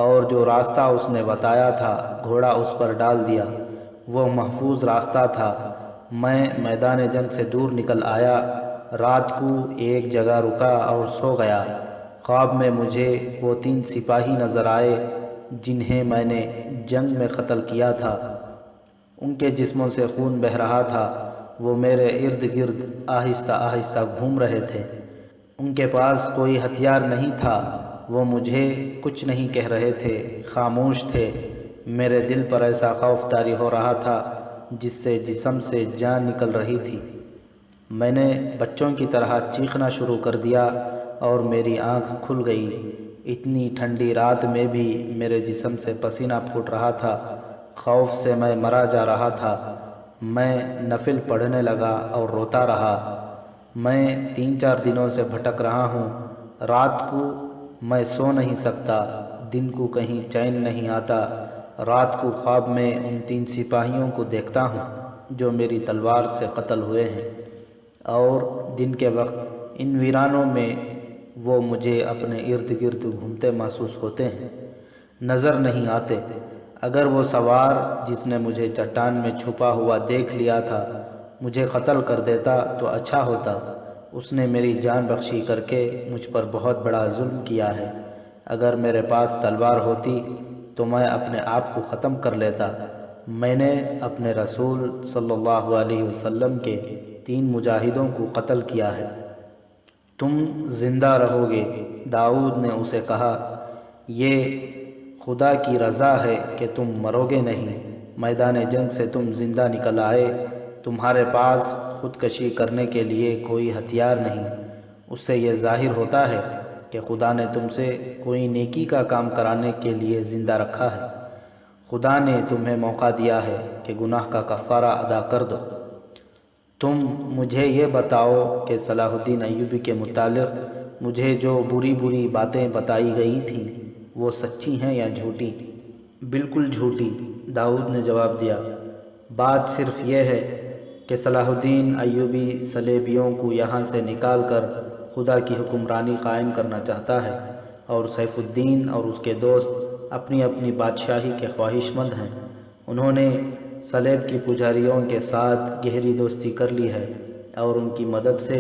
اور جو راستہ اس نے بتایا تھا گھوڑا اس پر ڈال دیا۔ وہ محفوظ راستہ تھا۔ میں میدان جنگ سے دور نکل آیا۔ رات کو ایک جگہ رکا اور سو گیا۔ خواب میں مجھے وہ 3 سپاہی نظر آئے جنہیں میں نے جنگ میں قتل کیا تھا۔ ان کے جسموں سے خون بہہ رہا تھا۔ وہ میرے ارد گرد آہستہ آہستہ گھوم رہے تھے۔ ان کے پاس کوئی ہتھیار نہیں تھا۔ وہ مجھے کچھ نہیں کہہ رہے تھے، خاموش تھے۔ میرے دل پر ایسا خوف طاری ہو رہا تھا جس سے جسم سے جان نکل رہی تھی۔ میں نے بچوں کی طرح چیخنا شروع کر دیا اور میری آنکھ کھل گئی۔ اتنی ٹھنڈی رات میں بھی میرے جسم سے پسینہ پھوٹ رہا تھا۔ خوف سے میں مرا جا رہا تھا۔ میں نفل پڑھنے لگا اور روتا رہا۔ میں 3-4 دنوں سے بھٹک رہا ہوں۔ رات کو میں سو نہیں سکتا، دن کو کہیں چین نہیں آتا۔ رات کو خواب میں ان 3 سپاہیوں کو دیکھتا ہوں جو میری تلوار سے قتل ہوئے ہیں، اور دن کے وقت ان ویرانوں میں وہ مجھے اپنے ارد گرد گھومتے محسوس ہوتے ہیں، نظر نہیں آتے۔ اگر وہ سوار جس نے مجھے چٹان میں چھپا ہوا دیکھ لیا تھا مجھے قتل کر دیتا تو اچھا ہوتا۔ اس نے میری جان بخشی کر کے مجھ پر بہت بڑا ظلم کیا ہے۔ اگر میرے پاس تلوار ہوتی تو میں اپنے آپ کو ختم کر لیتا۔ میں نے اپنے رسول صلی اللہ علیہ وسلم کے 3 مجاہدوں کو قتل کیا ہے۔ تم زندہ رہو گے۔ داؤد نے اسے کہا، یہ خدا کی رضا ہے کہ تم مرو گے نہیں۔ میدان جنگ سے تم زندہ نکل آئے۔ تمہارے پاس خودکشی کرنے کے لیے کوئی ہتھیار نہیں۔ اس سے یہ ظاہر ہوتا ہے کہ خدا نے تم سے کوئی نیکی کا کام کرانے کے لیے زندہ رکھا ہے۔ خدا نے تمہیں موقع دیا ہے کہ گناہ کا کفارہ ادا کر دو۔ تم مجھے یہ بتاؤ کہ صلاح الدین ایوبی کے متعلق مجھے جو بری باتیں بتائی گئی تھیں وہ سچی ہیں یا جھوٹی؟ بالکل جھوٹی، داؤد نے جواب دیا۔ بات صرف یہ ہے کہ صلاح الدین ایوبی صلیبیوں کو یہاں سے نکال کر خدا کی حکمرانی قائم کرنا چاہتا ہے، اور سیف الدین اور اس کے دوست اپنی اپنی بادشاہی کے خواہش مند ہیں۔ انہوں نے صلیب کی پجاریوں کے ساتھ گہری دوستی کر لی ہے اور ان کی مدد سے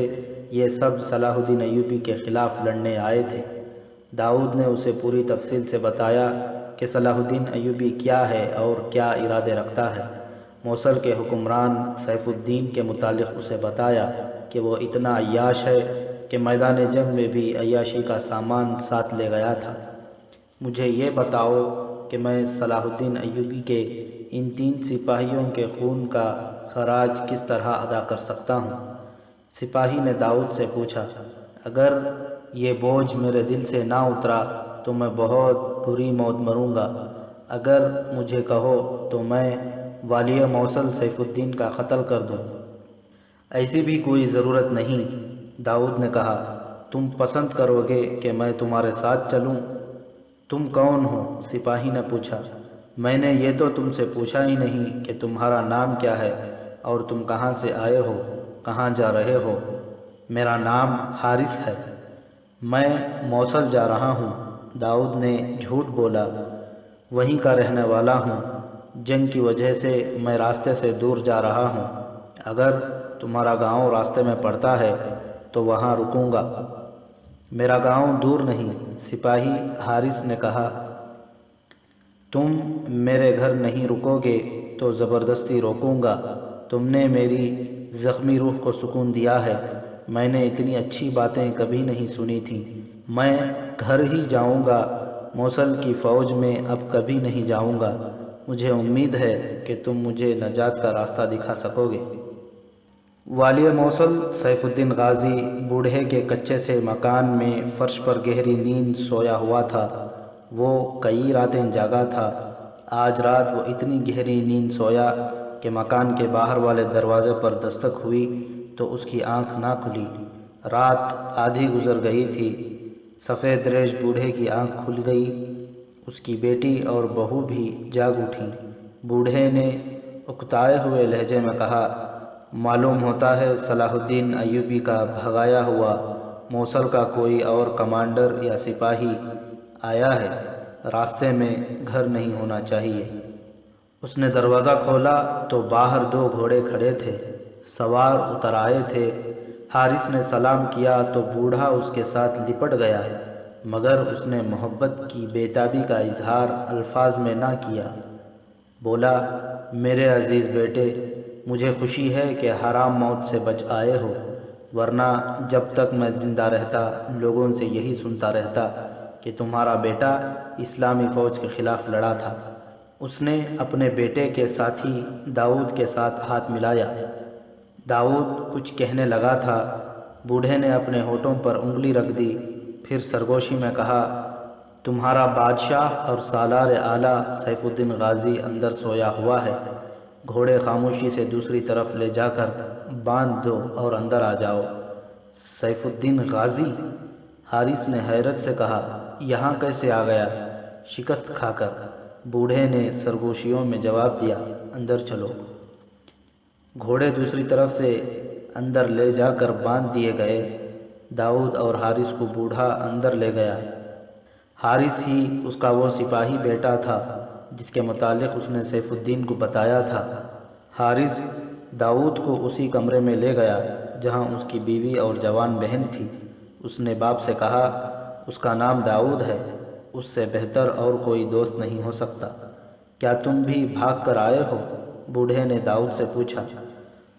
یہ سب صلاح الدین ایوبی کے خلاف لڑنے آئے تھے۔ داؤد نے اسے پوری تفصیل سے بتایا کہ صلاح الدین ایوبی کیا ہے اور کیا ارادے رکھتا ہے۔ موصل کے حکمران سیف الدین کے متعلق اسے بتایا کہ وہ اتنا عیاش ہے کہ میدان جنگ میں بھی عیاشی کا سامان ساتھ لے گیا تھا۔ مجھے یہ بتاؤ کہ میں صلاح الدین ایوبی کے ان 3 سپاہیوں کے خون کا خراج کس طرح ادا کر سکتا ہوں؟ سپاہی نے داؤد سے پوچھا، اگر یہ بوجھ میرے دل سے نہ اترا تو میں بہت بری موت مروں گا۔ اگر مجھے کہو تو میں والی موصل سیف الدین کا قتل کر دوں۔ ایسی بھی کوئی ضرورت نہیں، داؤد نے کہا۔ تم پسند کرو گے کہ میں تمہارے ساتھ چلوں؟ تم کون ہو؟ سپاہی نے پوچھا۔ میں نے یہ تو تم سے پوچھا ہی نہیں کہ تمہارا نام کیا ہے اور تم کہاں سے آئے ہو، کہاں جا رہے ہو؟ میرا نام حارث ہے، میں موصل جا رہا ہوں۔ داؤد نے جھوٹ بولا، وہیں کا رہنے والا ہوں، جنگ کی وجہ سے میں راستے سے دور جا رہا ہوں۔ اگر تمہارا گاؤں راستے میں پڑتا ہے تو وہاں رکوں گا۔ میرا گاؤں دور نہیں، سپاہی حارث نے کہا۔ تم میرے گھر نہیں رکو گے تو زبردستی روکوں گا۔ تم نے میری زخمی روح کو سکون دیا ہے، میں نے اتنی اچھی باتیں کبھی نہیں سنی تھیں۔ میں گھر ہی جاؤں گا، موصل کی فوج میں اب کبھی نہیں جاؤں گا۔ مجھے امید ہے کہ تم مجھے نجات کا راستہ دکھا سکو گے۔ والی موصل سیف الدین غازی بوڑھے کے کچے سے مکان میں فرش پر گہری نیند سویا ہوا تھا۔ وہ کئی راتیں جاگا تھا۔ آج رات وہ اتنی گہری نیند سویا کہ مکان کے باہر والے دروازے پر دستک ہوئی تو اس کی آنکھ نہ کھلی۔ رات آدھی گزر گئی تھی۔ سفید ریش بوڑھے کی آنکھ کھل گئی۔ اس کی بیٹی اور بہو بھی جاگ اٹھیں۔ بوڑھے نے اکتائے ہوئے لہجے میں کہا، معلوم ہوتا ہے صلاح الدین ایوبی کا بھگایا ہوا موصل کا کوئی اور کمانڈر یا سپاہی آیا ہے۔ راستے میں گھر نہیں ہونا چاہیے۔ اس نے دروازہ کھولا تو باہر 2 گھوڑے کھڑے تھے، سوار اتر آئے تھے۔ حارث نے سلام کیا تو بوڑھا اس کے ساتھ لپٹ گیا، مگر اس نے محبت کی بےتابی کا اظہار الفاظ میں نہ کیا۔ بولا، میرے عزیز بیٹے، مجھے خوشی ہے کہ حرام موت سے بچ آئے ہو، ورنہ جب تک میں زندہ رہتا لوگوں سے یہی سنتا رہتا کہ تمہارا بیٹا اسلامی فوج کے خلاف لڑا تھا۔ اس نے اپنے بیٹے کے ساتھی داؤد کے ساتھ ہاتھ ملایا۔ داؤد کچھ کہنے لگا تھا، بوڑھے نے اپنے ہونٹوں پر انگلی رکھ دی، پھر سرگوشی میں کہا، تمہارا بادشاہ اور سالار اعلیٰ سیف الدین غازی اندر سویا ہوا ہے۔ گھوڑے خاموشی سے دوسری طرف لے جا کر باندھ دو اور اندر آ جاؤ۔ سیف الدین غازی؟ حارث نے حیرت سے کہا، یہاں کیسے آ گیا؟ شکست کھا کر۔ بوڑھے نے سرگوشیوں میں جواب دیا، اندر چلو۔ گھوڑے دوسری طرف سے اندر لے جا کر باندھ دیے گئے۔ داؤد اور حارث کو بوڑھا اندر لے گیا۔ حارث ہی اس کا وہ سپاہی بیٹا تھا جس کے متعلق اس نے سیف الدین کو بتایا تھا۔ حارث داؤد کو اسی کمرے میں لے گیا جہاں اس کی بیوی اور جوان بہن تھی۔ اس نے باپ سے کہا، اس کا نام داؤد ہے، اس سے بہتر اور کوئی دوست نہیں ہو سکتا۔ کیا تم بھی بھاگ کر آئے ہو؟ بوڑھے نے داؤد سے پوچھا۔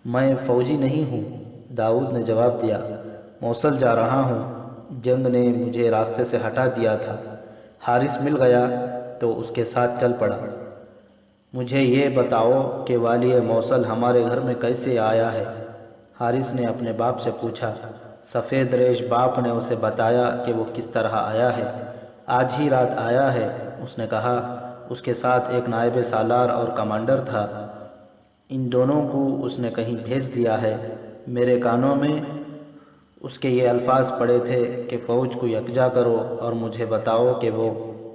میں فوجی نہیں ہوں، داؤد نے جواب دیا، موصل جا رہا ہوں، جنگ نے مجھے راستے سے ہٹا دیا تھا۔ حارث مل گیا تو اس کے ساتھ چل پڑا۔ مجھے یہ بتاؤ کہ والی موصل ہمارے گھر میں کیسے آیا ہے؟ حارث نے اپنے باپ سے پوچھا۔ سفید ریش باپ نے اسے بتایا کہ وہ کس طرح آیا ہے۔ آج ہی رات آیا ہے، اس نے کہا۔ اس کے ساتھ ایک نائب سالار اور کمانڈر تھا۔ ان دونوں کو اس نے کہیں بھیج دیا ہے۔ میرے کانوں میں اس کے یہ الفاظ پڑے تھے کہ فوج کو یکجا کرو اور مجھے بتاؤ کہ وہ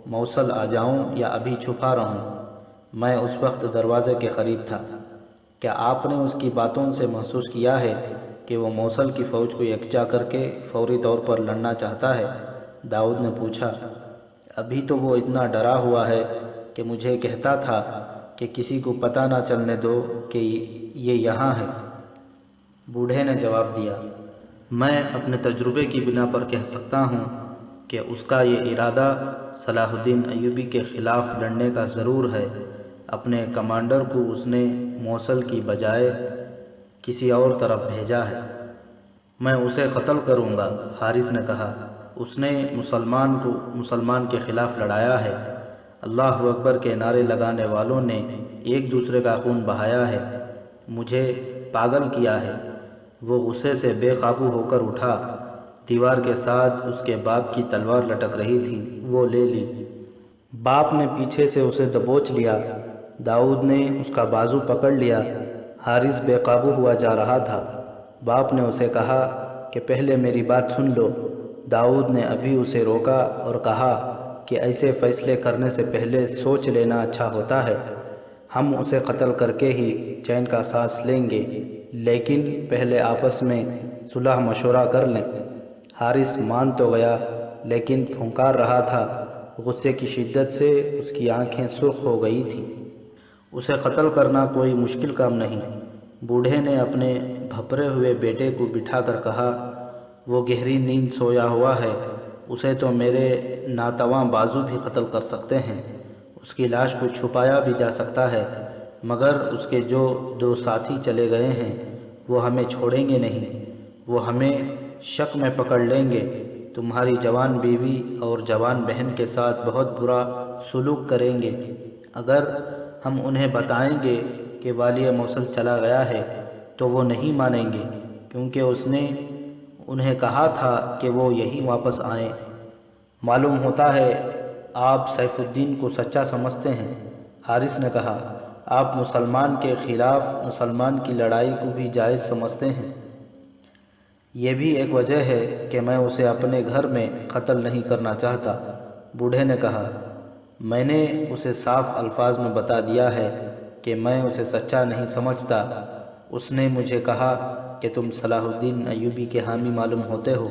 موصل آ جاؤں یا ابھی چھپا رہوں۔ میں اس وقت دروازے کے قریب تھا۔ کیا آپ نے اس کی باتوں سے محسوس کیا ہے کہ وہ موصل کی فوج کو یکجا کر کے فوری طور پر لڑنا چاہتا ہے؟ داؤد نے پوچھا۔ ابھی تو وہ اتنا ڈرا ہوا ہے کہ مجھے کہتا تھا کہ کسی کو پتہ نہ چلنے دو کہ یہ یہاں ہے۔ بوڑھے نے جواب دیا، میں اپنے تجربے کی بنا پر کہہ سکتا ہوں کہ اس کا یہ ارادہ صلاح الدین ایوبی کے خلاف لڑنے کا ضرور ہے۔ اپنے کمانڈر کو اس نے موصل کی بجائے کسی اور طرف بھیجا ہے۔ میں اسے قتل کروں گا، حارث نے کہا۔ اس نے مسلمان کے خلاف لڑایا ہے۔ اللہ اکبر کے نعرے لگانے والوں نے ایک دوسرے کا خون بہایا ہے، مجھے پاگل کیا ہے۔ وہ غصے سے بے قابو ہو کر اٹھا۔ دیوار کے ساتھ اس کے باپ کی تلوار لٹک رہی تھی، وہ لے لی۔ باپ نے پیچھے سے اسے دبوچ لیا۔ داؤد نے اس کا بازو پکڑ لیا۔ حارث بے قابو ہوا جا رہا تھا۔ باپ نے اسے کہا کہ پہلے میری بات سن لو۔ داؤد نے ابھی اسے روکا اور کہا کہ ایسے فیصلے کرنے سے پہلے سوچ لینا اچھا ہوتا ہے۔ ہم اسے قتل کر کے ہی چین کا سانس لیں گے، لیکن پہلے آپس میں صلح مشورہ کر لیں۔ حارث مان تو گیا، لیکن پھنکار رہا تھا۔ غصے کی شدت سے اس کی آنکھیں سرخ ہو گئی تھیں۔ اسے قتل کرنا کوئی مشکل کام نہیں۔ بوڑھے نے اپنے بھپرے ہوئے بیٹے کو بٹھا کر کہا، وہ گہری نیند سویا ہوا ہے، اسے تو میرے ناتواں بازو بھی قتل کر سکتے ہیں۔ اس کی لاش کو چھپایا بھی جا سکتا ہے، مگر اس کے جو 2 ساتھی چلے گئے ہیں وہ ہمیں چھوڑیں گے نہیں، وہ ہمیں شک میں پکڑ لیں گے۔ تمہاری جوان بیوی اور جوان بہن کے ساتھ بہت برا سلوک کریں گے۔ اگر ہم انہیں بتائیں گے کہ والی موصل چلا گیا ہے تو وہ نہیں مانیں گے، کیونکہ اس نے انہیں کہا تھا کہ وہ یہی واپس آئیں۔ معلوم ہوتا ہے آپ سیف الدین کو سچا سمجھتے ہیں، حارث نے کہا۔ آپ مسلمان کے خلاف مسلمان کی لڑائی کو بھی جائز سمجھتے ہیں۔ یہ بھی ایک وجہ ہے کہ میں اسے اپنے گھر میں قتل نہیں کرنا چاہتا، بوڑھے نے کہا۔ میں نے اسے صاف الفاظ میں بتا دیا ہے کہ میں اسے سچا نہیں سمجھتا۔ اس نے مجھے کہا کہ تم صلاح الدین ایوبی کے حامی معلوم ہوتے ہو۔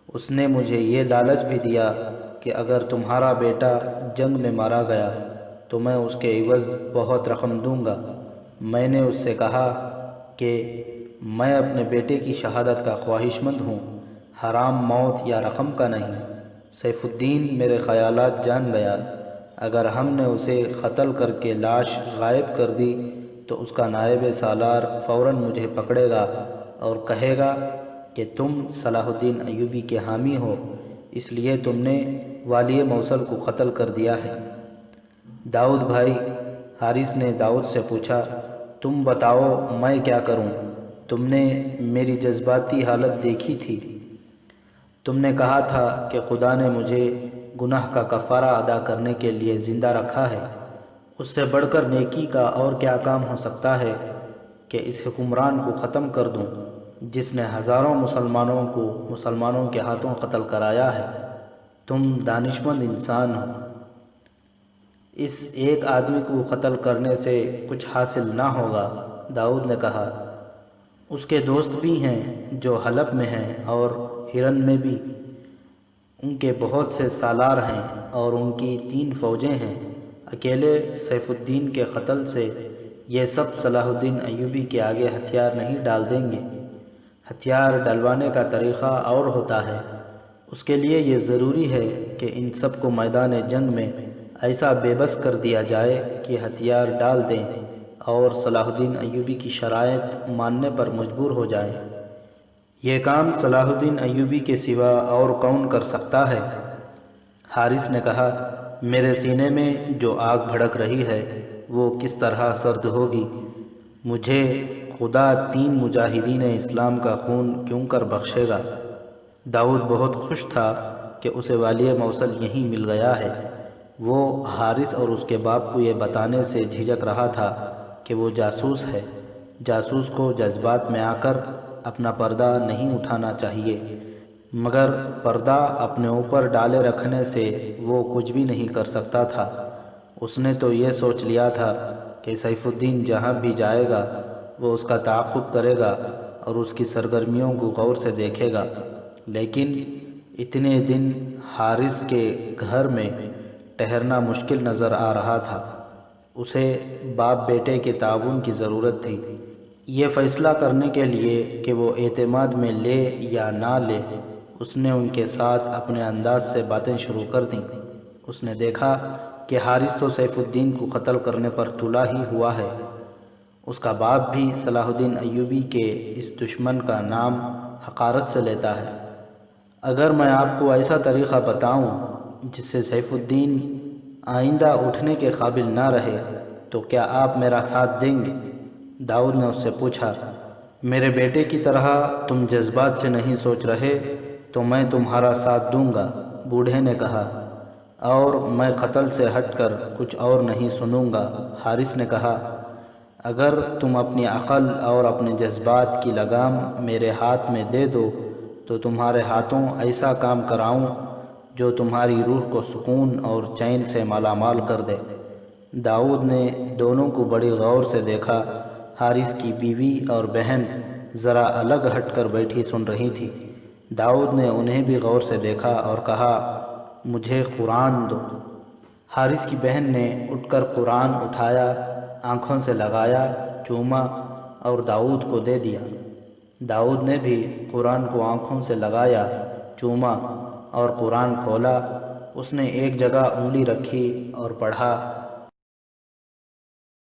اس نے مجھے یہ لالچ بھی دیا کہ اگر تمہارا بیٹا جنگ میں مارا گیا تو میں اس کے عوض بہت رقم دوں گا۔ میں نے اس سے کہا کہ میں اپنے بیٹے کی شہادت کا خواہش مند ہوں، حرام موت یا رقم کا نہیں۔ سیف الدین میرے خیالات جان گیا۔ اگر ہم نے اسے قتل کر کے لاش غائب کر دی تو اس کا نائب سالار فوراً مجھے پکڑے گا اور کہے گا کہ تم صلاح الدین ایوبی کے حامی ہو، اس لیے تم نے والی موصل کو قتل کر دیا ہے۔ داؤد بھائی، حارث نے داؤد سے پوچھا، تم بتاؤ میں کیا کروں؟ تم نے میری جذباتی حالت دیکھی تھی۔ تم نے کہا تھا کہ خدا نے مجھے گناہ کا کفارہ ادا کرنے کے لیے زندہ رکھا ہے۔ اس سے بڑھ کر نیکی کا اور کیا کام ہو سکتا ہے کہ اس حکمران کو ختم کر دوں جس نے ہزاروں مسلمانوں کو مسلمانوں کے ہاتھوں قتل کرایا ہے۔ تم دانشمند انسان ہو۔ اس ایک آدمی کو قتل کرنے سے کچھ حاصل نہ ہوگا، داؤد نے کہا۔ اس کے دوست بھی ہیں جو حلب میں ہیں اور ہرن میں بھی، ان کے بہت سے سالار ہیں اور ان کی 3 فوجیں ہیں۔ اکیلے سیف الدین کے قتل سے یہ سب صلاح الدین ایوبی کے آگے ہتھیار نہیں ڈال دیں گے۔ ہتھیار ڈلوانے کا طریقہ اور ہوتا ہے۔ اس کے لیے یہ ضروری ہے کہ ان سب کو میدان جنگ میں ایسا بے بس کر دیا جائے کہ ہتھیار ڈال دیں اور صلاح الدین ایوبی کی شرائط ماننے پر مجبور ہو جائیں۔ یہ کام صلاح الدین ایوبی کے سوا اور کون کر سکتا ہے؟ حارث نے کہا، میرے سینے میں جو آگ بھڑک رہی ہے وہ کس طرح سرد ہوگی؟ مجھے خدا 3 مجاہدین اسلام کا خون کیوں کر بخشے گا؟ داؤد بہت خوش تھا کہ اسے والی موصل یہیں مل گیا ہے۔ وہ حارث اور اس کے باپ کو یہ بتانے سے جھجک رہا تھا کہ وہ جاسوس ہے۔ جاسوس کو جذبات میں آ کر اپنا پردہ نہیں اٹھانا چاہیے، مگر پردہ اپنے اوپر ڈالے رکھنے سے وہ کچھ بھی نہیں کر سکتا تھا۔ اس نے تو یہ سوچ لیا تھا کہ سیف الدین جہاں بھی جائے گا وہ اس کا تعاقب کرے گا اور اس کی سرگرمیوں کو غور سے دیکھے گا، لیکن اتنے دن حارث کے گھر میں ٹھہرنا مشکل نظر آ رہا تھا۔ اسے باپ بیٹے کے تعاون کی ضرورت تھی، یہ فیصلہ کرنے کے لیے کہ وہ اعتماد میں لے یا نہ لے۔ اس نے ان کے ساتھ اپنے انداز سے باتیں شروع کر دیں۔ اس نے دیکھا کہ حارث تو سیف الدین کو قتل کرنے پر تلا ہی ہوا ہے، اس کا باپ بھی صلاح الدین ایوبی کے اس دشمن کا نام حقارت سے لیتا ہے۔ اگر میں آپ کو ایسا طریقہ بتاؤں جس سے سیف الدین آئندہ اٹھنے کے قابل نہ رہے تو کیا آپ میرا ساتھ دیں گے؟ داؤد نے اس سے پوچھا، میرے بیٹے کی طرح تم جذبات سے نہیں سوچ رہے تو میں تمہارا ساتھ دوں گا، بوڑھے نے کہا، اور میں قتل سے ہٹ کر کچھ اور نہیں سنوں گا۔ حارث نے کہا، اگر تم اپنی عقل اور اپنے جذبات کی لگام میرے ہاتھ میں دے دو تو تمہارے ہاتھوں ایسا کام کراؤں جو تمہاری روح کو سکون اور چین سے مالا مال کر دے۔ داؤد نے دونوں کو بڑی غور سے دیکھا۔ حارث کی بیوی اور بہن ذرا الگ ہٹ کر بیٹھی سن رہی تھی۔ داؤد نے انہیں بھی غور سے دیکھا اور کہا، مجھے قرآن دو۔ حارث کی بہن نے اٹھ کر قرآن اٹھایا، آنکھوں سے لگایا، چوما اور داؤد کو دے دیا۔ داؤد نے بھی قرآن کو آنکھوں سے لگایا، چوما اور قرآن کھولا۔ اس نے ایک جگہ انگلی رکھی اور پڑھا،